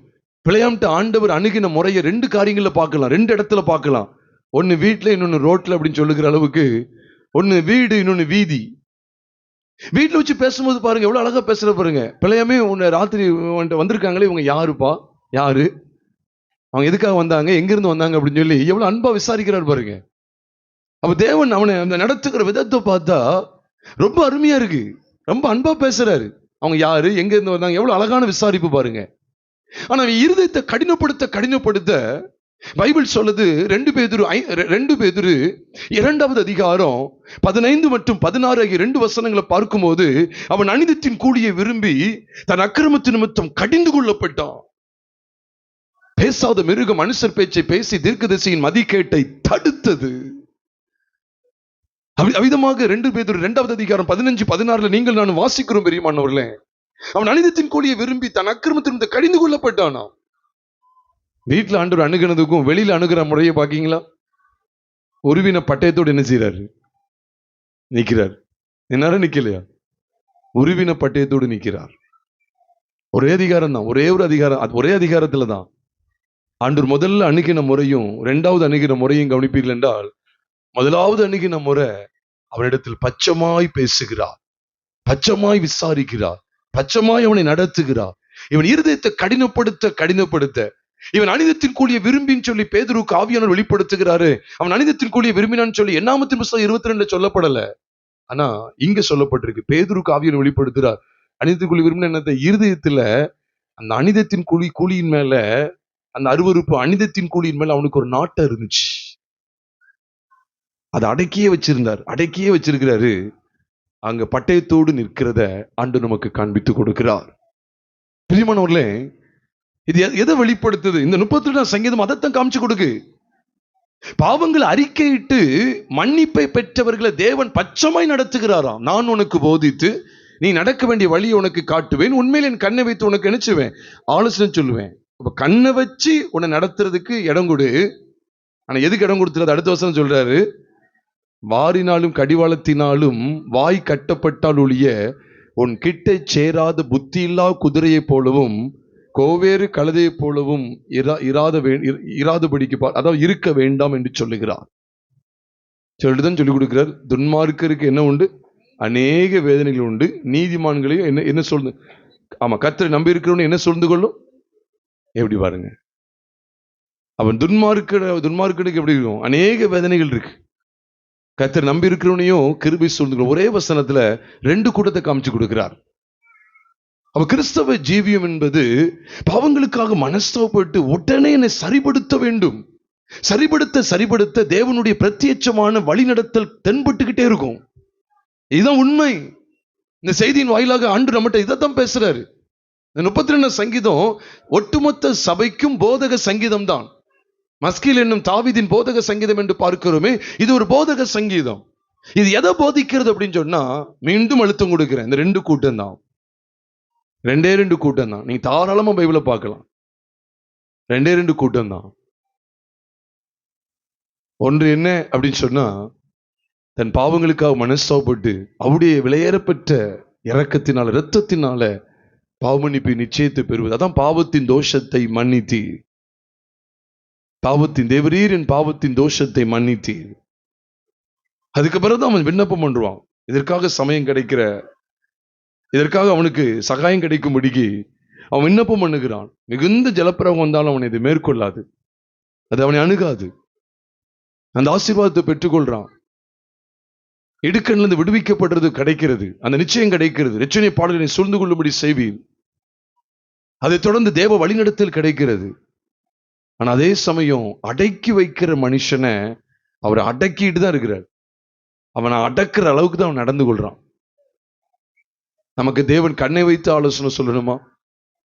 பிழையாம்ட்டு ஆண்டவர் அணுகின முறையை 2 காரியங்கள்ல பார்க்கலாம், 2 இடத்துல பார்க்கலாம். ஒன்னு வீட்டுல, இன்னொன்னு ரோட்ல அப்படின்னு சொல்லுகிற அளவுக்கு. ஒன்னு வீடு, இன்னொன்னு வீதி. வீட்டுல வச்சு பேசும்போது பாருங்க எவ்வளவு அழகா பேசுற பாருங்க. பிழையாமே உன்னை ராத்திரி வந்திருக்காங்களே, இவங்க யாருப்பா, யாரு, அவங்க எதுக்காக வந்தாங்க, எங்க இருந்து வந்தாங்க அப்படின்னு சொல்லி எவ்வளவு அன்பா விசாரிக்கிறார் பாருங்க. அப்ப தேவன் அவனை அந்த நடத்துகிற விதத்தை பார்த்தா ரொம்ப அருமையா இருக்கு. ரொம்ப அன்பா பேசுறாரு. அவங்க யாரு, எங்க இருந்து வந்தாங்க, எவ்வளவு அழகான விசாரிப்பு பாருங்க. ஆனா இருதயத்தை கடினப்படுத்த பைபிள் சொல்லுது. 2 பேதுரு 2வது அதிகாரம் 15 மற்றும் 16 ஆகிய 2 வசனங்களை பார்க்கும்போது, அவன் அநீதத்தின் கூலியை விரும்பி தன் அக்கிரமத்தின் நிமித்தம் கடிந்து கொள்ளப்பட்டான். பேசாத மிருகம் மனுஷர் பேச்சை பேசி தீர்க்கதரிசியின் மதிக்கேட்டை தடுத்தது. அவ்விதமாக 2 பேதுரு 2வது அதிகாரம் 15, 16 நீங்கள் நான் வாசிக்கிறோம் பெரியமானவர்களே. அவன் அநீதத்தின் கூலியை விரும்பி தன் அக்கிரமத்தின் கடிந்து கொள்ளப்பட்டானா. வீட்டுல ஆண்டவர் அணுகினதுக்கும் வெளியில அணுகிற முறையை பாக்கீங்களா? உருவின பட்டயத்தோடு என்ன செய்யறாரு? நிக்கிறார். என்னாரும் நிக்கலையா? உருவின பட்டயத்தோடு நிக்கிறார். ஒரே அதிகாரம் தான், ஒரே ஒரு அதிகாரம், அது ஒரே அதிகாரத்துல தான். ஆண்டவர் முதல்ல அணுகின முறையும் 2வது அணுகின முறையும் கவனிப்பீர்கள் என்றால், முதலாவது அணுகின முறை அவனிடத்தில் பச்சமாய் பேசுகிறார், பச்சமாய் விசாரிக்கிறார், பச்சமாய் அவனை நடத்துகிறார். இவன் இருதயத்தை கடினப்படுத்த இவன் அநீதத்தின் கூலியை விரும்பின்னு சொல்லி பேதுருக்கு ஆவியானவர் வெளிப்படுத்துகிறாரு. அவன் அநீதத்தின் கூலியை விரும்பினான்னு சொல்லி என்னாமத்தின் புத்தகம் 22 சொல்லப்படல. ஆனா இங்க சொல்லப்பட்டிருக்கு, பேதுருக்கு ஆவியானவர் வெளிப்படுத்துகிறார். அநீதத்தின் கூலி விரும்பின என்னத்தை? இருதயத்துல அந்த அநீதத்தின் கூலியின் மேல, அந்த அருவருப்பு அநீதத்தின் கூலியின் மேல அவனுக்கு ஒரு நாட்டம் இருந்துச்சு. அதை அடக்கியே வச்சிருக்கிறாரு. அங்க பட்டயத்தோடு நிற்கிறத ஆண்டு நமக்கு காண்பித்து கொடுக்கிறார். பிரியமானவர்களே, இது எதை வெளிப்படுத்துது? இந்த 32ஆம் சங்கீதம் அதைத்தான் காமிச்சு கொடுக்கு. பாவங்கள் அறிக்கையிட்டு மன்னிப்பை பெற்றவர்களை தேவன் பச்சமாய் நடத்துகிறாராம். நான் உனக்கு போதித்து நீ நடக்க வேண்டிய வழியை உனக்கு காட்டுவேன், உண்மையில் என் கண்ணை வைத்து உனக்கு நினைச்சுவேன், ஆலோசனை சொல்லுவேன். இப்ப கண்ணை வச்சு உன்னை நடத்துறதுக்கு இடம் கொடு. ஆனா எதுக்கு இடம் கொடுத்துறது? அடுத்த வசனம் சொல்றாரு, வாரினாலும் கடிவாளத்தினாலும் வாய் கட்டப்பட்டால் ஒழிய உன் கிட்ட சேராத புத்தியில்லா குதிரையை போலவும் கோவேறு கழுதையை போலவும் இராதபடிக்கு அதாவது இருக்க வேண்டாம் என்று சொல்லுகிறார். சொல்லிதான் சொல்லிக் கொடுக்கிறார். துன்மார்க்கருக்கு என்ன உண்டு? அநேக வேதனைகள் உண்டு. நீதிமான்களையும் என்ன என்ன சொல்லு? ஆமா, கர்த்தரை நம்பி இருக்கிறவனு என்ன சொல்ந்து கொள்ளும்? எப்படி பாருங்க, அவன் துன்மார்க்கனுக்கு எப்படி இருக்கும்? அநேக வேதனைகள் இருக்கு. கர்த்தர் நம்பி இருக்கிறவனையும் கிருபை சொல்லுகிற ஒரே வசனத்துல 2 கூட்டத்தை காமிச்சு கொடுக்கிறார். அவ கிறிஸ்தவ ஜீவியம் என்பது பாவங்களுக்காக மனஸ்தாபப்பட்டு உடனே என்னை சரிபடுத்த வேண்டும். சரிபடுத்த தேவனுடைய பிரத்யட்சமான வழிநடத்தல் தென்பட்டுக்கிட்டே இருக்கும். இதுதான் உண்மை. இந்த செய்தியின் வாயிலாக ஆண்டு நம்மகிட்ட இதைத்தான் பேசுறாரு. இந்த 32 சங்கீதம் ஒட்டுமொத்த சபைக்கும் போதக சங்கீதம் தான். மஸ்கில் என்னும் தாவீதின் போதக சங்கீதம் என்று பார்க்கிறோமே, இது ஒரு போதக சங்கீதம். இது எதை போதிக்கிறது அப்படின்னு சொன்னா, மீண்டும் அழுத்தம் கொடுக்கிறேன், இந்த 2 கூட்டம் தான். 2 கூட்டம் தான். நீங்க தாராளமா பைபிளை பார்க்கலாம். 2 கூட்டம் தான். ஒன்று என்ன அப்படின்னு சொன்னா, தன் பாவங்களுக்காக மனஸ்தாபப்பட்டு அவருடைய விலையேறப்பட்ட இரக்கத்தினால இரத்தத்தினால பாவமன்னிப்பு நிச்சயத்தை பெறுவது. அதான் பாவத்தின் தோஷத்தை மன்னித்தீர். பாவத்தின் தேவரீர் என் பாவத்தின் தோஷத்தை மன்னித்தீர். அதுக்கு பிறகுதான் அவன் விண்ணப்பம் பண்ணுவான். இதற்காக சமயம் கிடைக்கிற, இதற்காக அவனுக்கு சகாயம் கிடைக்கும்படிக்கு அவன் விண்ணப்பம் பண்ணுகிறான். மிகுந்த ஜலப்பிரவாகம் வந்தாலும் அவனை இது மேற்கொள்ளாது, அது அவனை அணுகாது. அந்த ஆசீர்வாதத்தை பெற்றுக்கொள்றான். இடுக்கண்ல இருந்து விடுவிக்கப்படுறது கிடைக்கிறது, அந்த நிச்சயம் கிடைக்கிறது. ரட்சணை பாடல்களை சூழ்ந்து கொள்ளும்படி செய்வீர். அதை தொடர்ந்து தேவ வழிநடத்தல் கிடைக்கிறது. ஆனா அதே சமயம் அடக்கி வைக்கிற மனுஷனை அவர் அடக்கிட்டு தான் இருக்கிறார். அவனை அடக்கிற அளவுக்கு தான் அவன் நடந்து கொள்றான். நமக்கு தேவன் கண்ணை வைத்து ஆலோசனை சொல்லணுமா,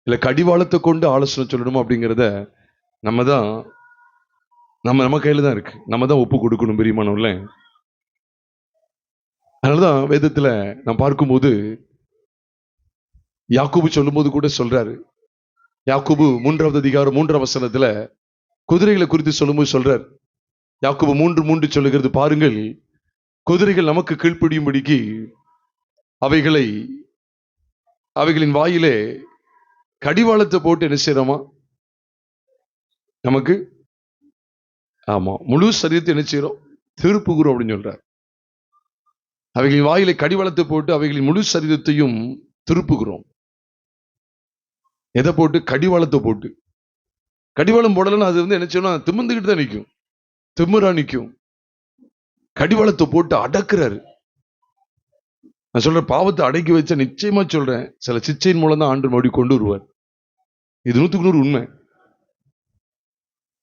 இல்ல கடிவாளத்தை கொண்டு ஆலோசனை சொல்லணுமா அப்படிங்கிறத நம்ம கையில தான் இருக்கு. நம்ம தான் ஒப்பு கொடுக்கணும் பிரியமானவர்கள. அதனாலதான் வேதத்துல நான் பார்க்கும்போது யாக்கோபு சொல்லும்போது கூட சொல்றாரு. யாக்கோபு 3வது அதிகாரம் 3ஆம் வசனத்துல குதிரைகளை குறித்து சொல்லும்போது சொல்றார். யாக்கோபு 3:3 சொல்லுகிறது, பாருங்கள், குதிரைகள் நமக்கு கீழ்ப்படியும்படிக்கு அவைகளின் வாயிலே கடிவாளத்தை போட்டு என்ன செய்யறோமா? நமக்கு ஆமா முழு சரீரத்தை என்ன செய்யறோம்? திருப்புகிறோம் அப்படின்னு சொல்றார். அவைகளின் வாயிலை கடிவாளத்தை போட்டு அவைகளின் முழு சரீரத்தையும் திருப்புகிறோம். எதை போட்டு? கடிவாளத்தை போட்டு. கடிவாளம் போடலன்னா அது என்ன செய்யணும்? திமிர்ந்துகிட்டு தான் நிற்கும், திமிரா நிற்கும். கடிவாளத்தை போட்டு அடக்குறாரு. நான் சொல்றேன், பாவத்தை அடக்கி வச்ச நிச்சயமா சொல்றேன், சில சிச்சையின் மூலம் தான் ஆண்டு மறுபடி கொண்டு வருவார். இது 100க்கு 100 உண்மை.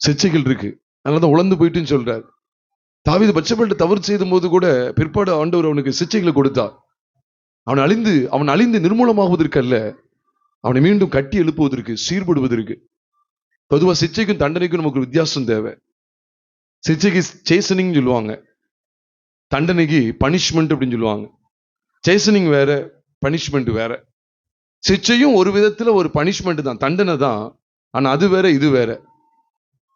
சிச்சைகள் இருக்கு, அதனாலதான் உழந்து போயிட்டுன்னு சொல்றாரு. தாவீது பட்சப்பட்டு தவறு செய்த போது கூட பிற்பாடு ஆண்டவர் அவனுக்கு சிச்சைகளை கொடுத்தார். அவன் அழிந்து நிர்மூலமாகுவதற்கு அல்ல, அவனை மீண்டும் கட்டி எழுப்புவதற்கு, சீர்படுவதற்கு. பொதுவா சிச்சைக்கும் தண்டனைக்கும் நமக்கு வித்தியாசம் தேவை. சிச்சைக்கு சேசனிங் சொல்லுவாங்க, தண்டனைக்கு பனிஷ்மெண்ட் அப்படின்னு சொல்லுவாங்க. சேசனிங் வேற, பனிஷ்மெண்ட் வேற. சிச்சையும் ஒரு விதத்துல ஒரு பனிஷ்மெண்ட் தான், தண்டனை தான். ஆனா அது வேற, இது வேற.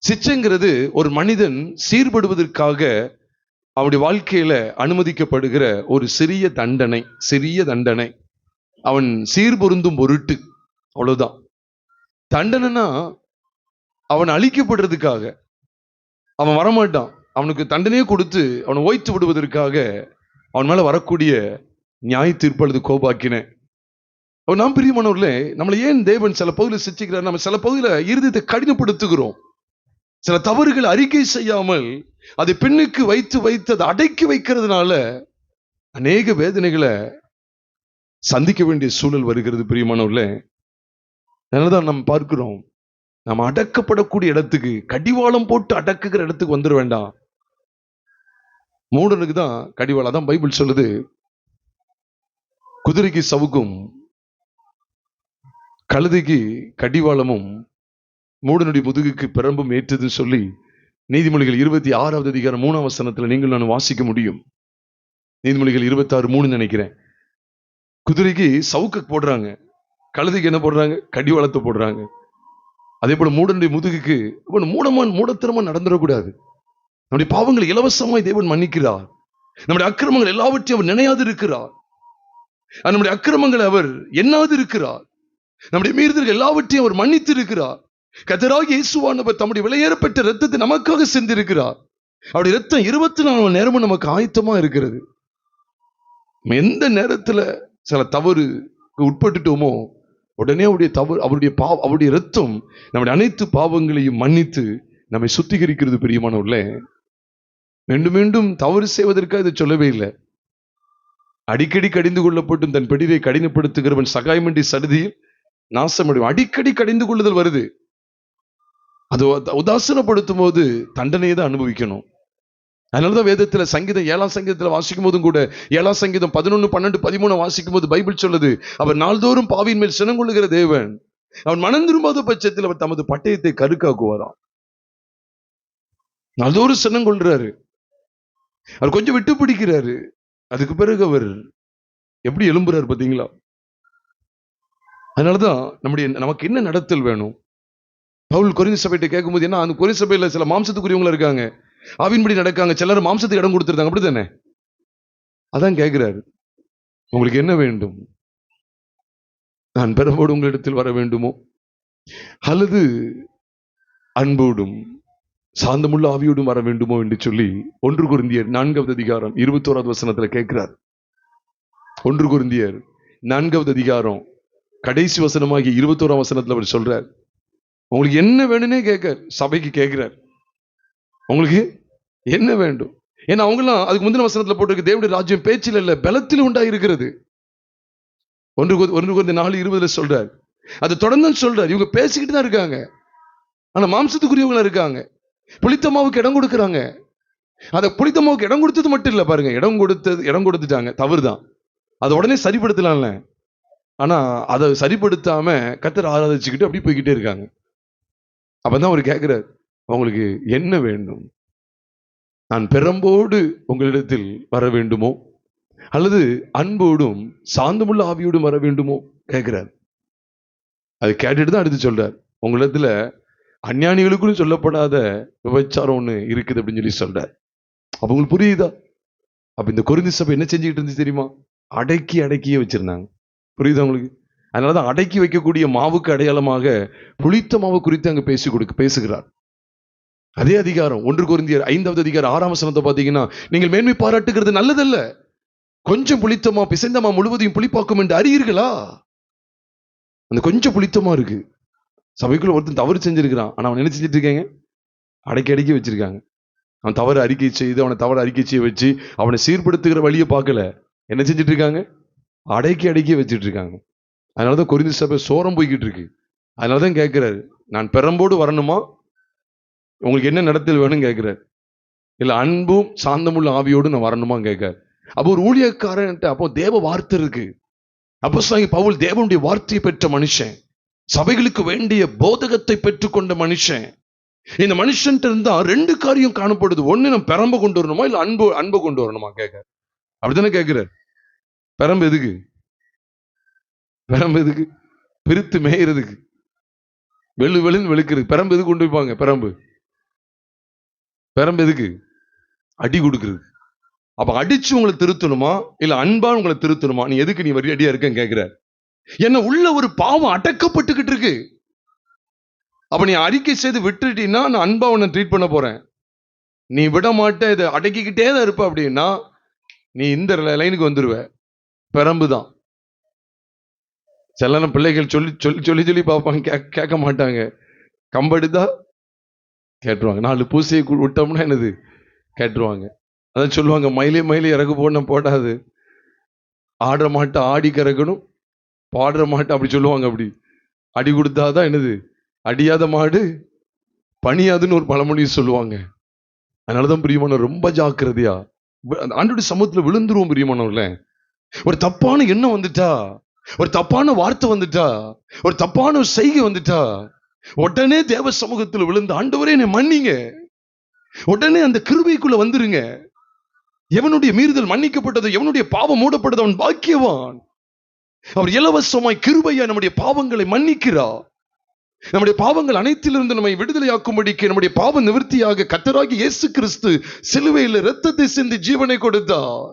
சிச்சைங்கிறது ஒரு மனிதன் சீர்படுவதற்காக அவனுடைய வாழ்க்கையில அனுமதிக்கப்படுகிற ஒரு சிறிய தண்டனை. அவன் சீர்பொருந்தும் பொருட்டு, அவ்வளவுதான். தண்டனைனா அவன் அழிக்கப்படுறதுக்காக அவன் வரமாட்டான். அவனுக்கு தண்டனையே கொடுத்து அவனை ஓய்த்து விடுவதற்காக அவன் மேல வரக்கூடிய நியாய தீர்ப்பு அல்லது கோபாக்கின. நாம் பிரியமானவர்களே, நம்மளை ஏன் தேவன் சில பகுதியில் சிச்சிக்கிறார்? நம்ம சில பகுதியில் இருதயத்தை கடினப்படுத்துகிறோம். சில தவறுகள் அறிக்கை செய்யாமல் அதை பின்னுக்கு வைத்து அதை அடக்கி வைக்கிறதுனால அநேக வேதனைகளை சந்திக்க வேண்டிய சூழல் வருகிறது பிரியமானவர்களே. அதனாலதான் நம்ம பார்க்கிறோம், நம்ம அடக்கப்படக்கூடிய இடத்துக்கு, கடிவாளம் போட்டு அடக்குகிற இடத்துக்கு வந்துட வேண்டாம். மூடனுக்கு தான் கடிவாளம். அதான் பைபிள் சொல்லுது, குதிரைக்கு சவுக்கும் கழுதைக்கு கடிவாளமும் மூடனுடைய முதுகுக்கு பிரம்பும் ஏற்றதுன்னு சொல்லி நீதிமொழிகள் 26வது அதிகாரம் 3ஆம் வசனத்துல நீங்கள் நான் வாசிக்க முடியும். நீதிமொழிகள் 26:3 நினைக்கிறேன். குதிரைக்கு சவுக்கு போடுறாங்க, கழுதைக்கு என்ன போடுறாங்க? கடிவாளத்தை போடுறாங்க. அதே போல மூடனுடைய முதுகுக்கு மூடத்தனமா நடந்துடக்கூடாது. நம்முடைய பாவங்களை இலவசமாய் தேவன் மன்னிக்கிறார். நம்முடைய அக்கிரமங்கள் எல்லாவற்றையும் அவர் நினையாது இருக்கிறார். நம்முடைய அக்கிரமங்களை அவர் எண்ணாது இருக்கிறார். நம்முடைய மீறுதல்கள் எல்லாவற்றையும் அவர் மன்னித்து இருக்கிறார். கர்த்தராகிய இயேசுவானவர் தம்முடைய விலையேறப்பட்ட இரத்தத்தை நமக்காக சிந்திருக்கிறார். அவருடைய இரத்தம் 24 மணி நேரமும் நமக்கு ஆயத்தமா இருக்கிறது. எந்த நேரத்துல சில தவறுக்கு உட்பட்டுட்டோமோ உடனே அவருடைய இரத்தம் நம்முடைய அனைத்து பாவங்களையும் மன்னித்து நம்மை சுத்திகரிக்கிறது. பிரியமானவர்களே, மீண்டும் மீண்டும் தவறு செய்வதற்காக இதை சொல்லவே இல்லை. அடிக்கடி கடிந்து கொள்ளப்பட்டும் தன் பிடிவை கடினப்படுத்துகிறவன் சகாயமின்றி சடுதியில் நாசமடையும். அடிக்கடி கடிந்து கொள்ளுதல் வருது. அது உதாசீனப்படுத்தும் போது தண்டனையை தான் அனுபவிக்கணும். அதனாலதான் வேதத்துல சங்கீதம் 7ஆம் சங்கீதத்துல வாசிக்கும் போதும் கூட 7ஆம் சங்கீதம் 11, 12, 13 வாசிக்கும் போது பைபிள் சொல்லுது, அவர் நாள்தோறும் பாவியின் மேல் சினங்கொள்ளுகிற தேவன். அவன் மனம் திரும்பாத பட்சத்தில் அவர் தமது பட்டயத்தை கருக்காக்குவாராம். நாள்தோறும் சினங்கொள்றாரு, அவர் கொஞ்சம் விட்டு பிடிக்கிறாரு, அதுக்கு பிறகு அவர் எப்படி எழும்புறாரு பாத்தீங்களா? அதனாலதான் நமக்கு என்ன நடத்தல் வேணும்? பவுல் கொரிந்து சபையிட்ட கேட்கும்போது, என்ன அந்த கொரிந்து சபையில சில மாம்சத்துக்குரியவங்களா இருக்காங்க, ஆவின்படி நடக்காங்க, சிலர் மாம்சத்துக்கு இடம் கொடுத்துருக்காங்க, அப்படித்தானே? அதான் கேட்கிறாரு, உங்களுக்கு என்ன வேண்டும்? நான் பெறவோடு உங்களிடத்தில் வர வேண்டுமோ, அல்லது அன்போடும் சாந்தமுள்ள ஆவியோடும் வர வேண்டுமோ என்று சொல்லி 1 கொரிந்தியர் 4வது அதிகாரம் 21வது வசனத்துல கேட்கிறார். 1 கொரிந்தியர் 4வது அதிகாரம் கடைசி வசனமாகி 21ஆம் வசனத்துல அவர் சொல்றார், உங்களுக்கு என்ன வேணும்னே சபைக்கு கேட்கிறார், உங்களுக்கு என்ன வேண்டும்? ஏன்னா அவங்களாம் அதுக்கு முந்தின வசனத்துல போட்டிருக்கு, தேவனுடைய ராஜ்யம் பேச்சில் இல்ல பலத்தில் உண்டாயிருக்கிறது. 1 கொரிந்தியர் 4:20 சொல்றார். அது தொடர்ந்து சொல்றார், இவங்க பேசிக்கிட்டு தான் இருக்காங்க, ஆனா மாம்சத்துக்குரியவங்களா இருக்காங்க, புளித்தமாவுக்கு இடம் கொடுக்கறாங்க. அதை புளித்தமாவுக்கு இடம் கொடுத்தது மட்டும் இல்ல பாருங்க, இடம் கொடுத்துட்டாங்க, தவறுதான். அதை உடனே சரிப்படுத்தலாம்ல, ஆனா அதை சரிப்படுத்தாம கர்த்தரை ஆராதிச்சுக்கிட்டு அப்படி போய்கிட்டே இருக்காங்க. அப்பதான் அவர் கேட்கிறார், உங்களுக்கு என்ன வேண்டும்? நான் பெரம்போடு உங்களிடத்தில் வர வேண்டுமோ, அல்லது அன்போடும் சாந்தமுள்ள ஆவியோடும் வர வேண்டுமோ கேட்கிறார். அது கேட்டுட்டு தான் அடுத்து சொல்றார், உங்களிடத்துல அஞ்ஞானிகளுக்கும் சொல்லப்படாத விபச்சாரம் ஒண்ணு இருக்குது அப்படின்னு சொல்லி சொல்றார். அப்ப உங்களுக்கு புரியுதா? அப்ப இந்த கொரிந்து சபை என்ன செஞ்சுக்கிட்டு இருந்துச்சு தெரியுமா? அடக்கியே வச்சிருந்தாங்க. புரியுதா உங்களுக்கு? அதனாலதான் அடக்கி வைக்கக்கூடிய மாவுக்கு அடையாளமாக புளித்த மாவு குறித்து அங்க பேசுகிறார். அதே அதிகாரம் 1 கொரிந்தியர் 5வது அதிகாரம் 6ஆம் வசனத்தை பாத்தீங்கன்னா, நீங்கள் மேன்மை பாராட்டுகிறது நல்லதல்ல, கொஞ்சம் புளித்தமா பிசைந்தமா முழுவதையும் புளிப்பாக்கும் என்று அறியீர்களா? அந்த கொஞ்சம் புளித்தமா இருக்கு, சபைக்குள்ள ஒருத்தன் தவறு செஞ்சிருக்கிறான், ஆனா அவன் என்ன செஞ்சுட்டு இருக்காங்க? அடக்கி வச்சிருக்காங்க. அவன் தவறு அறிக்கை செய்து அவனை தவறு அறிக்கை செய்ய வச்சு அவனை சீர்படுத்துகிற வழியை பார்க்கல, என்ன செஞ்சுட்டு இருக்காங்க? அடக்கி வச்சுட்டு இருக்காங்க. அதனாலதான் கொரிந்து சபை சோரம் போய்கிட்டு இருக்கு. அதனாலதான் கேட்கிறாரு, நான் பெரம்போடு வரணுமா, உங்களுக்கு என்ன நடத்தல் வேணும் கேட்கிறார், இல்ல அன்பும் சாந்தமுள்ள ஆவியோடு நான் வரணுமா கேட்கிறார். அப்போ ஒரு ஊழியக்காரன், அப்போ தேவ வார்த்தை இருக்கு. அப்போஸ்தலனாகிய பவுல் தேவனுடைய வார்த்தையை பெற்ற மனுஷன், சபைகளுக்கு வேண்டிய போதகத்தை பெற்றுக்கொண்ட மனுஷன். இந்த மனுஷன் இருந்தா 2 காரியம் காணப்படுது. ஒண்ணு, நம்ம பெரம்ப கொண்டு வரணுமா, இல்ல அன்பை கொண்டு வரணுமா கேட்க. அப்படித்தானே கேட்கிறார். பெரம்பு எதுக்கு? பிரித்து மேயறதுக்கு, வெளுன்னு வெளுக்கிறது. பெரம்பு எதுக்கு கொண்டு வைப்பாங்க? பெரம்பு எதுக்கு? அடி கொடுக்கிறது. அப்ப அடிச்சு உங்களை திருத்தணுமா, இல்ல அன்பா உங்களை திருத்தணுமா? நீ எதுக்கு நீ அடியா இருக்கேன்னு கேட்கிற. என்ன உள்ள ஒரு பாவம் அடக்கப்பட்டுக்கிட்டு இருக்கு. அப்ப நீ அறிக்கை செய்து விட்டுட்டீன்னா நான் அன்பா உன்னை ட்ரீட் பண்ண போறேன். நீ விட மாட்டேன், இதை அடக்கிக்கிட்டே தான் இருப்ப அப்படின்னா நீ இந்த லைனுக்கு வந்துருவ. பெரம்பு தான். சில பிள்ளைகள் சொல்லி பார்ப்பாங்க, கேட்க மாட்டாங்க. கம்பெடுத்தா கேட்டுருவாங்க. 4 பூசையை விட்டோம்னா என்னது கேட்டுருவாங்க. அதான் சொல்லுவாங்க, மயிலே இறகு போடாது, ஆடுற மாட்டை ஆடி கறக்கணும், பாடுற மாட்டை அப்படி சொல்லுவாங்க. அப்படி அடி கொடுத்தாதான் என்னது, அடியாத மாடு பணியாதுன்னு ஒரு பழமொழி சொல்லுவாங்க. அதனாலதான் பிரியமானவர் ரொம்ப ஜாக்கிரதையா ஆண்டவருடைய சமூகத்துல விழுந்துருவோம். பிரியமானவர்ல, ஒரு தப்பான எண்ணம் வந்துட்டா, ஒரு தப்பான வார்த்தை வந்துட்டா, ஒரு தப்பான ஒரு செய்கை வந்துட்டா, உடனே தேவ சமூகத்தில் விழுந்து ஆண்டவரே என்னை மன்னிங்க, உடனே அந்த கிருபைக்குள்ள வந்துருங்க. எவனுடைய மீறுதல் மன்னிக்கப்பட்டது, எவனுடைய பாவம் மூடப்பட்டது அவன் பாக்கியவான். அவர் இலவசமாய் கிருபையா நம்முடைய பாவங்களை மன்னிக்கிறார். நம்முடைய பாவங்கள் அனைத்திலிருந்து நம்மை விடுதலையாக்கும்படிக்கு நம்முடைய பாவ நிவர்த்தியாக கர்த்தராகிய இயேசு கிறிஸ்து சிலுவையில் இரத்தத்தை சிந்தி ஜீவனை கொடுத்தார்.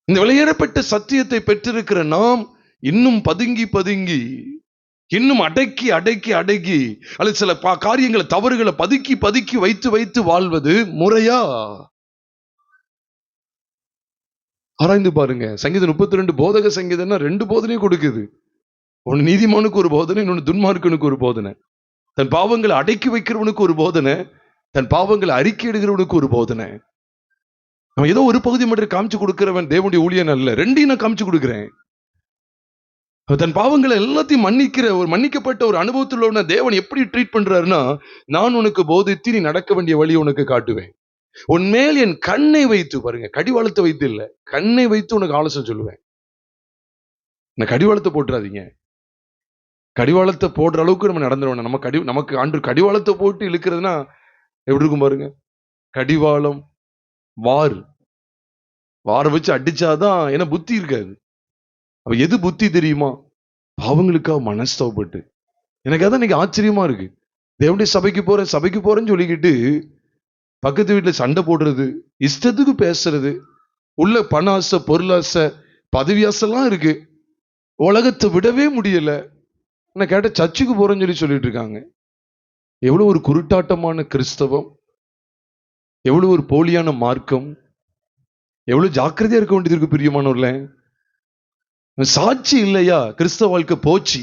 இந்த வெளியேறப்பட்ட சத்தியத்தை பெற்றிருக்கிற நாம் இன்னும் பதுங்கி பதுங்கி, இன்னும் அடக்கி அடக்கி அடக்கி, அல்லது சில காரியங்களை, தவறுகளை பதுக்கி பதுக்கி வைத்து வைத்து வாழ்வது முறையா? ஆராய்ந்து பாருங்க. சங்கீதம் 32 போதக சங்கீதம்னா 2 போதனையும் கொடுக்குது. ஒன்னு நீதிமானுக்கு ஒரு போதனை, இன்னொன்னு துன்மார்க்கனுக்கு ஒரு போதனை. தன் பாவங்களை அடக்கி வைக்கிறவனுக்கு ஒரு போதனை, தன் பாவங்களை அறிக்கையிடுகிறவனுக்கு ஒரு போதனை. அவன் ஏதோ ஒரு பகுதி மட்டும் காமிச்சு கொடுக்கிறவன் தேவனுடைய ஊழியன் அல்ல. ரெண்டையும் நான் காமிச்சு கொடுக்கிறேன். தன் பாவங்களை எல்லாத்தையும் மன்னிக்கிற ஒரு மன்னிக்கப்பட்ட ஒரு அனுபவத்தில் உள்ள தேவன் எப்படி ட்ரீட் பண்றாருன்னா, நான் உனக்கு போதித்து நீ நடக்க வேண்டிய வழி உனக்கு காட்டுவேன். உன்மேல் என் கண்ணை வைத்து, பாருங்க, கடிவாளத்தை வைத்து இல்ல, கண்ணை வைத்து உனக்கு ஆலோசனை சொல்லுவேன். நான் கடிவாளத்தை போட்டுறாதீங்க. கடிவாளத்தை போடுற அளவுக்கு நம்ம நடந்துருவோம். நமக்கு ஆண்டு கடிவாளத்தை போட்டு இழுக்கிறதுனா எப்படி இருக்கும் பாருங்க. கடிவாளம், வார வச்சு அடிச்சாதான், ஏன்னா புத்தி இருக்காது. அப்ப எது புத்தி தெரியுமா? பாவங்களுக்காக மனஸ்தாபப்பட்டு. எனக்கு அதான் இன்னைக்கு ஆச்சரியமா இருக்கு. தேவனுடைய சபைக்கு போறேன்னு சொல்லிக்கிட்டு பக்கத்து வீட்டுல சண்டை போடுறது, இஷ்டத்துக்கு பேசுறது, உள்ள பண ஆசை, பொருளாசை, பதவி ஆசைலாம் இருக்கு. உலகத்தை விடவே முடியல. நான் கேட்ட சர்ச்சுக்கு போறேன்னு சொல்லிட்டு இருக்காங்க. எவ்வளவு ஒரு குருட்டாட்டமான கிறிஸ்தவம், எவ்வளவு ஒரு போலியான மார்க்கம், எவ்வளவு ஜாக்கிரதையா இருக்க வேண்டியது இருக்கு பிரியமானவர்களே. சாட்சி இல்லையா கிறிஸ்தவ வாழ்க்கை போச்சு.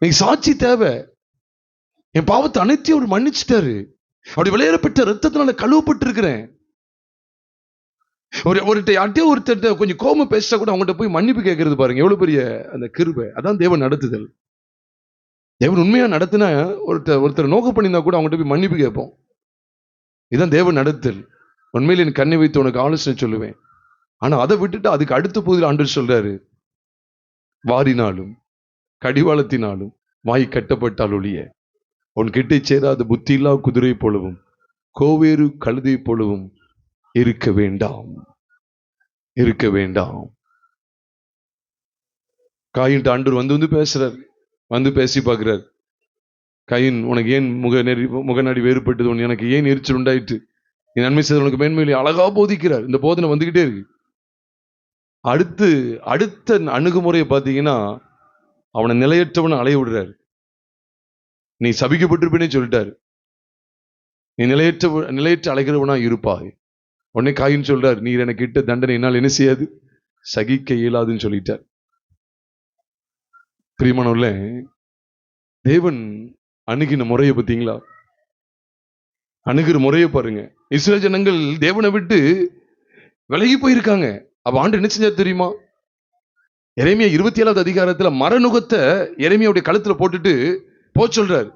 நீங்க சாட்சி தேவை. என் பாவத்தை அனைத்தையும் அவர் மன்னிச்சிட்டாரு. அப்படி விளையாடப்பட்ட ரத்தத்தினால கழுவப்பட்டு இருக்கிறேன். ஒருத்தர் கொஞ்சம் கோபம் பேச கூட அவங்ககிட்ட போய் மன்னிப்பு கேட்கறது பாருங்க, எவ்வளவு பெரிய அந்த கிருபை. அதான் தேவன் நடத்துதல். தேவன் உண்மையா நடத்தினா ஒருத்தர் நோக்க பண்ணினா கூட அவங்ககிட்ட போய் மன்னிப்பு கேட்போம். இதுதான் தேவன் நடத்தல். உண்மையில என் கண்ணை வைத்து உனக்கு ஆலோசனை சொல்லுவேன். ஆனா அதை விட்டுட்டு அதுக்கு அடுத்த பகுதியில் ஆண்டவர் சொல்றாரு, வாரினாலும் கடிவாளத்தினாலும் வாய் கட்டப்பட்டால் ஒழிய உன் கிட்டே சேராத புத்தியில்லா குதிரை போலவும் கோவேறு கழுதை போலவும் இருக்க வேண்டாம், இருக்க வேண்டாம். காயின் ஆண்டவர் வந்து பேசுறார், வந்து பேசி பார்க்கிறார். காயின், உனக்கு ஏன் முகநாடி வேறுபட்டது, எனக்கு ஏன் எரிச்சல் உண்டாயிற்று, நீ நன்மை செய்த உனக்கு மேன்மையிலே அழகா போதிக்கிறார். இந்த போதனை வந்துகிட்டே இருக்கு. அடுத்த அணுகுமுறையை பார்த்தீங்கன்னா, அவனை நிலையற்றவனை அலைய விடுறாரு. நீ சபிக்கப்பட்டிருப்பேனே சொல்லிட்டாரு. நீ நிலையற்ற அலைகிறவனா இருப்பாய். உடனே காயின் சொல்றார், நீர் எனக்கு இட்ட தண்டனை என்னால் என்ன செய்யாது, சகிக்க இயலாதுன்னு சொல்லிட்டார். பிரியமானவர்களே, தேவன் அணுகின முறையை பார்த்தீங்களா? அணுகிற முறையை பாருங்க. இஸ்ரவேல் ஜனங்கள் தேவனை விட்டு விலகி போயிருக்காங்க. அப்ப ஆண்டு என்ன செஞ்சார் தெரியுமா? எரேமியா 27வது அதிகாரத்துல மரநுகத்தை எரேமியாவுடைய கழுத்துல போட்டுட்டு போ சொல்றாரு.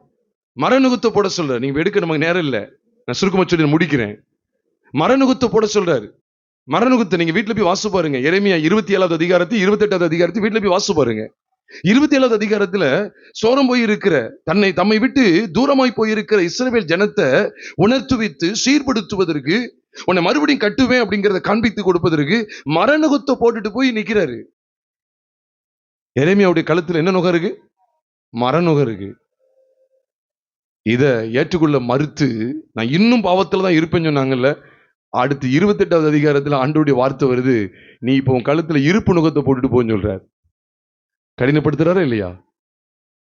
மரநுகத்தை போட சொல்றாரு. நீங்க எடுக்க நமக்கு நேரம் இல்லை, நான் சுருக்கமா சொல்லி முடிக்கிறேன். மரநுகத்தை போட சொல்றாரு. மரநுகத்தை நீங்க வீட்டுல போய் வாசு பாருங்க. எரேமியா 27வது அதிகாரத்தை 28வது அதிகாரத்தை வீட்டுல போய் வாசு பாருங்க. 27வது அதிகாரத்துல சோரம் போயிருக்கிற, தம்மை விட்டு தூரமாய் போயிருக்கிற இஸ்ரவேல் ஜனத்தை உணர்த்துவித்து சீர்படுத்துவதற்கு, உன்னை மறுபடியும் கட்டுவேன் அப்படிங்கிறத காண்பித்து கொடுப்பதற்கு மரநுகத்தை போட்டுட்டு போய் நிக்கிறாரு. எரேமியாவுடைய கழுத்துல என்ன நுகம் இருக்கு? மரநுகம் இருக்கு. இத ஏற்றுக்கொள்ள மறுத்து நான் இன்னும் பாவத்துல தான் இருப்பேன்னு சொன்னாங்கல்ல. அடுத்து 28வது அதிகாரத்துல ஆண்டவருடைய வார்த்தை வருது, நீ இப்போ உன் கழுத்துல இருப்பு நுகத்தை போட்டுட்டு போன்னு சொல்றார். கடினப்படுத்துறாரா இல்லையா?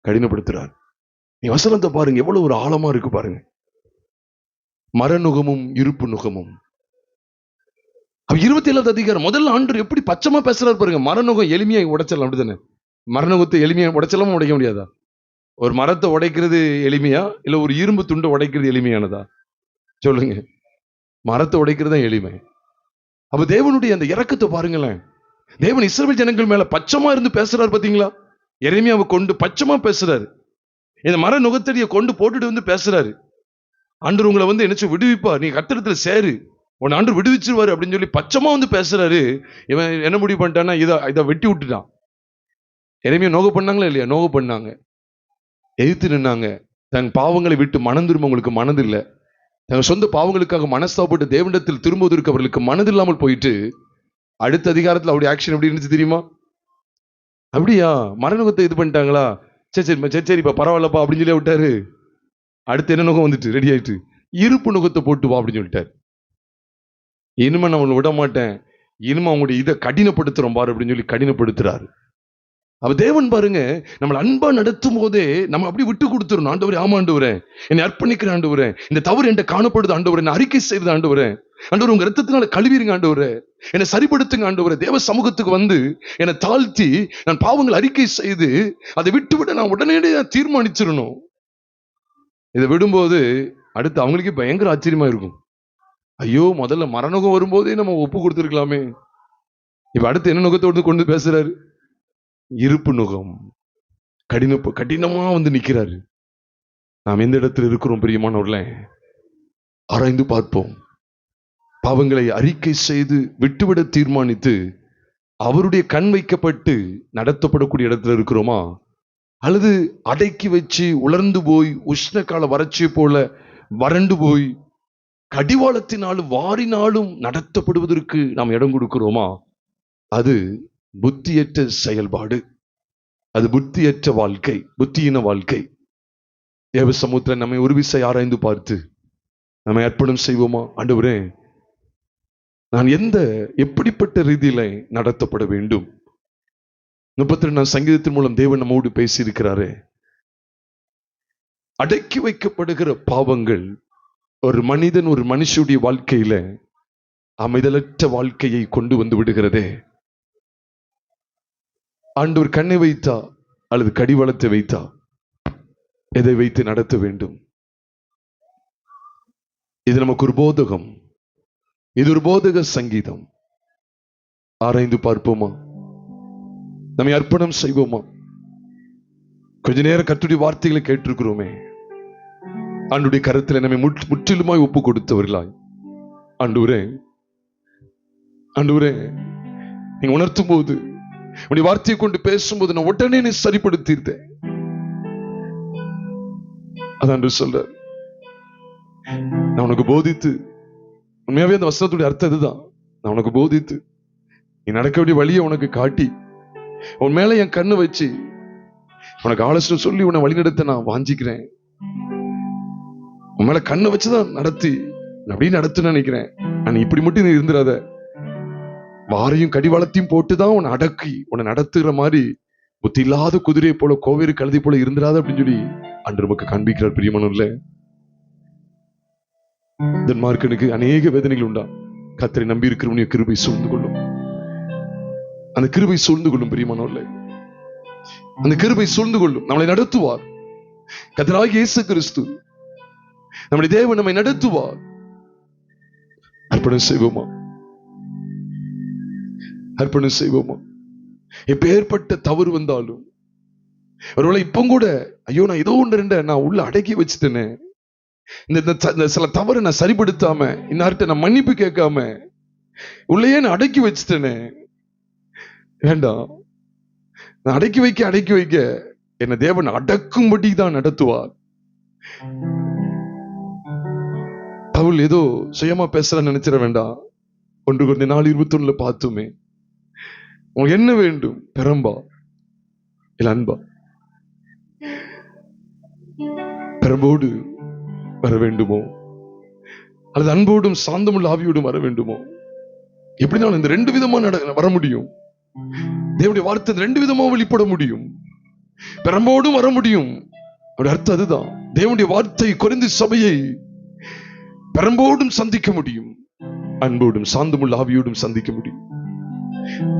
கடினப்படுத்துறார். நீ வசனத்தை பாருங்க, எவ்வளவு ஒரு ஆழமா இருக்கு பாருங்க. மரநுகமும் இருப்பு நுகமும். 27வது அதிகாரம் முதல்ல ஆண்டவர் எப்படி பச்சமா பேசுறாரு பாருங்க. மரநுகம் எளிமையா உடைச்சிடலாம், அப்படிதானே? மரநுகத்தை எளிமையா உடைச்சலாமா, உடைக்க முடியாதா? ஒரு மரத்தை உடைக்கிறது எளிமையா, இல்ல ஒரு இரும்பு துண்டை உடைக்கிறது எளிமையானதா? சொல்லுங்க. மரத்தை உடைக்கிறது தான் எளிமை. அப்ப தேவனுடைய அந்த இரக்கத்தை பாருங்களேன். தேவன் இஸ்ரவேல் ஜனங்கள் மேல பச்சமா இருந்து பேசுறாரு பாத்தீங்களா? எரேமியாவை கொண்டு பச்சமா பேசுறாரு. இந்த மர நுகத்தடியை கொண்டு போட்டுட்டு வந்து பேசுறாரு. ஆண்டவர் உங்களை வந்து என்ன விடுவிப்பார், நீ கர்த்தரிடத்துல சேரு, உன் ஆண்டவர் விடுவிச்சிருவாரு அப்படின்னு சொல்லி பச்சமா வந்து பேசுறாரு. இவன் என்ன முடிவு பண்ணிட்டான்னா, இதை வெட்டி விட்டுட்டான். எரேமியா நோக பண்ணாங்களா இல்லையா? நோக பண்ணாங்க, எதிர்த்து நின்னாங்க. தன் பாவங்களை விட்டு மனம் திரும்ப உங்களுக்கு மனதில்லை. தன் சொந்த பாவங்களுக்காக மனஸ்தாபப்பட்டு தேவனிடத்தில் திரும்புவதற்கு அவர்களுக்கு மனதில்லாமல் போயிட்டு, அடுத்த அதிகாரத்தில் அவருடைய ஆக்ஷன் எப்படி இருந்துச்சு தெரியுமா? அப்படியா, மரநுகத்தை இது பண்ணிட்டாங்களா, சரிப்பா பரவாயில்லப்பா அப்படின்னு சொல்லி விட்டாரு. அடுத்து என்ன நுகம் வந்துட்டு ரெடி ஆயிட்டு, இருப்பு நுகத்தை போட்டு வா அப்படின்னு சொல்லிட்டாரு. இனிமே நான் உங்களை விட மாட்டேன், இனிமே அவங்களுடைய இதை கடினப்படுத்துறோம் பாரு அப்படின்னு சொல்லி கடினப்படுத்துறாரு. அவ தேவன் பாருங்க, நம்மளை அன்பா நடத்தும் போதே நம்ம அப்படி விட்டு கொடுத்துடணும். ஆண்டவரே, ஆமா ஆண்டவரே, என்னை அர்ப்பணிக்கிற ஆண்டவரே, இந்த தவறு என்கிட்ட காணப்படுது ஆண்டவரே, என்ன அறிக்கை செய்வது ஆண்டவரே, ஆண்டவர் உங்க ரத்தத்தினால கழுவிருங்க ஆண்டவரே, என்னை சரிப்படுத்துங்க ஆண்டவரே. தேவ சமூகத்துக்கு வந்து என்னை தாழ்த்தி நான் பாவங்கள் அறிக்கை செய்து அதை விட்டுவிட நான் உடனடியே தீர்மானிச்சிடணும். இதை விடும்போது அடுத்து அவங்களுக்கே பயங்கர ஆச்சரியமா இருக்கும். ஐயோ, முதல்ல மரணம் வரும்போதே நம்ம ஒப்பு கொடுத்துருக்கலாமே. இப்ப அடுத்து என்ன நுகத்தோடு கொண்டு பேசுறாரு? இருப்பு நுகம், கடினமா வந்து நிக்கிறாரு. நாம் எந்த இடத்துல இருக்கிறோம் பிரியமானவர்களே? ஆராய்ந்து பார்ப்போம். பாவங்களை அறிக்கை செய்து விட்டுவிட தீர்மானித்து அவருடைய கண் வைக்கப்பட்டு நடத்தப்படக்கூடிய இடத்துல இருக்கிறோமா, அல்லது அடக்கி வச்சு உலர்ந்து போய் உஷ்ண கால வறட்சியை போல வறண்டு போய் கடிவாளத்தினாலும் வாரினாலும் நடத்தப்படுவதற்கு நாம் இடம் கொடுக்கிறோமா? அது புத்தியற்ற செயல்பாடு, அது புத்தியற்ற வாழ்க்கை, புத்தியின வாழ்க்கை. தேவ சமூகத்தில் நம்மை ஒரு விசை ஆராய்ந்து பார்த்து நம்மை அர்ப்பணம் செய்வோமா? ஆண்டவரே, நான் எப்படிப்பட்ட ரீதியில நடத்தப்பட வேண்டும்? 32 சங்கீதத்தின் மூலம் தேவன் நம்மோடு பேசி இருக்கிறாரே. அடக்கி வைக்கப்படுகிற பாவங்கள் ஒரு மனிதன், ஒரு மனுஷனுடைய வாழ்க்கையில அமைதலற்ற வாழ்க்கையை கொண்டு வந்து விடுகிறதே. ஆண்டவர் கண்ணை வைத்தா அல்லது கடிவாளத்தை வைத்தா எதை வைத்து நடத்த வேண்டும்? இது நமக்கு ஒரு போதகம், இது ஒரு போதக சங்கீதம். ஆராய்ந்து பார்ப்போமா? நம்மை அர்ப்பணம் செய்வோமா? கொஞ்ச நேரம் கர்த்தருடைய வார்த்தைகளை கேட்டிருக்கிறோமே. ஆண்டவருடைய கரத்தில் நம்மை முற்றிலுமாய் ஒப்பு கொடுத்தவர்களாய், ஆண்டவரே, ஆண்டவரே, நீங்க உணர்த்தும் போது, உடைய வார்த்தையை கொண்டு பேசும்போது நான் உடனே நீ சரிப்படுத்தியிருந்தேன். அதான் சொல்ற, நான் உனக்கு போதித்து, உண்மையாவே அந்த வசனத்துடைய அர்த்தம் இதுதான், நான் உனக்கு போதித்து நீ நடக்க வேண்டிய வழியை உனக்கு காட்டி உன் மேல என் கண்ணு வச்சு உனக்கு ஆலோசனை சொல்லி உன்னை வழிநடத்த நான் வாஞ்சிக்கிறேன். உன் மேல கண்ணை வச்சுதான் நடத்தி அப்படின்னு நடத்துன்னு நினைக்கிறேன். நான் இப்படி மட்டும் நீ இருந்துடாத, வாரையும் கடிவாளத்தையும் போட்டுதான் உன்னை அடக்கி உன்னை நடத்துகிற மாதிரி புத்தி இல்லாத குதிரையை போல கோவேறு கழுதை போல இருந்துடாத அப்படின்னு சொல்லி அன்று நமக்கு காண்பிக்கிறார். பிரியமானவர்களே, தென்மார்க்கனுக்கு அநேக வேதனைகள் உண்டா. கர்த்தரை நம்பி இருக்கிறவனுடைய கிருபை சூழ்ந்து கொள்ளும், அந்த கிருபை சூழ்ந்து கொள்ளும். பிரியமானவர்களே, அந்த கிருபை சூழ்ந்து கொள்ளும், நம்மளை நடத்துவார். கர்த்தராகிய இயேசு கிறிஸ்து நம்முடைய தேவன் நம்மை நடத்துவார். அர்ப்பணம் செய்வோமா? அர்ப்பணம் செய்வோமா? எப்பேற்பட்ட தவறு வந்தாலும், ஒருவேளை இப்ப கூட ஐயோ நான் ஏதோ ஒன்று ரெண்ட நான் உள்ள அடக்கி வச்சுட்டேனே, இந்த சில தவறை நான் சரிப்படுத்தாம, இன்னார்ட்ட நான் மன்னிப்பு கேட்காம உள்ளேயே நான் அடக்கி வச்சுட்டேனே, வேண்டாம். நான் அடக்கி வைக்க என்ன தேவன் அடக்கும்படி தான் நடத்துவார். பவுல் ஏதோ சுயமா பேச நினைச்சிட வேண்டாம். 1 Corinthians 4:21 பார்த்துமே, உங்களுக்கு என்ன வேண்டும்? பெரம்பா இல்ல அன்பா? பெரம்போடு வர வேண்டுமோ, அல்லது அன்போடும் சாந்தமுள்ள ஆவியோடும் வர வேண்டுமோ? எப்படினாலும் இந்த 2 விதமா வர முடியும். தேவனுடைய வார்த்தை 2 விதமா வெளிப்பட முடியும். பெரம்போடும் வர முடியும். அர்த்தம் அதுதான். தேவனுடைய வார்த்தை கொரிந்து சபையை பெரம்போடும் சந்திக்க முடியும், அன்போடும் சாந்தமுள்ள ஆவியோடும் சந்திக்க முடியும்.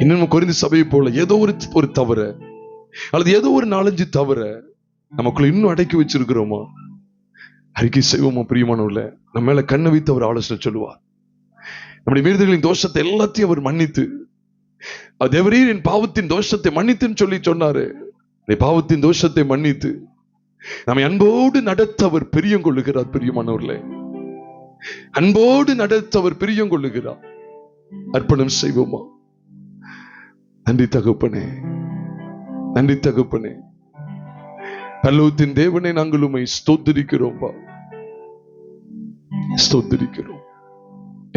இன்னும் கொரிந்து சபையை போல ஏதோ ஒரு தவற அல்லது ஏதோ ஒரு 4-5 தவற நமக்குள்ள இன்னும் அடக்கி வச்சிருக்கிறோமா? அறிக்கை செய்வோமா? பிரியமானவர்கள, நம்ம மேல கண்ணை வைத்து அவர் ஆலோசனை சொல்லுவார். நம்முடைய மீறுதல்களின் தோஷத்தை எல்லாத்தையும் அவர் மன்னித்து, தேவரீர் என் பாவத்தின் தோஷத்தை மன்னித்துன்னு சொல்லி சொன்னாரு. பாவத்தின் தோஷத்தை மன்னித்து நம்மை அன்போடு நடத்த அவர் பிரியம் கொள்ளுகிறார். பிரியமானவர்களே, அன்போடு நடத்த அவர் பிரியம் கொள்ளுகிறார். அர்ப்பணம் செய்வோமா? நன்றி தகப்பனே, நன்றி தகப்பனே. பரலோகத்தின் தேவனே, நாங்கள் உம்மை ஸ்தோத்திரிக்கிறோம், ஸ்தோத்திரிக்கிறோம்.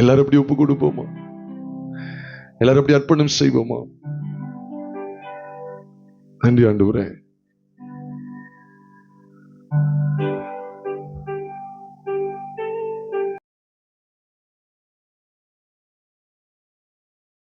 எல்லாரும் அப்படி ஒப்பு கொடுப்போமா? எல்லாரும் அப்படி அர்ப்பணம் செய்வோமா? நன்றி ஆண்டவரே.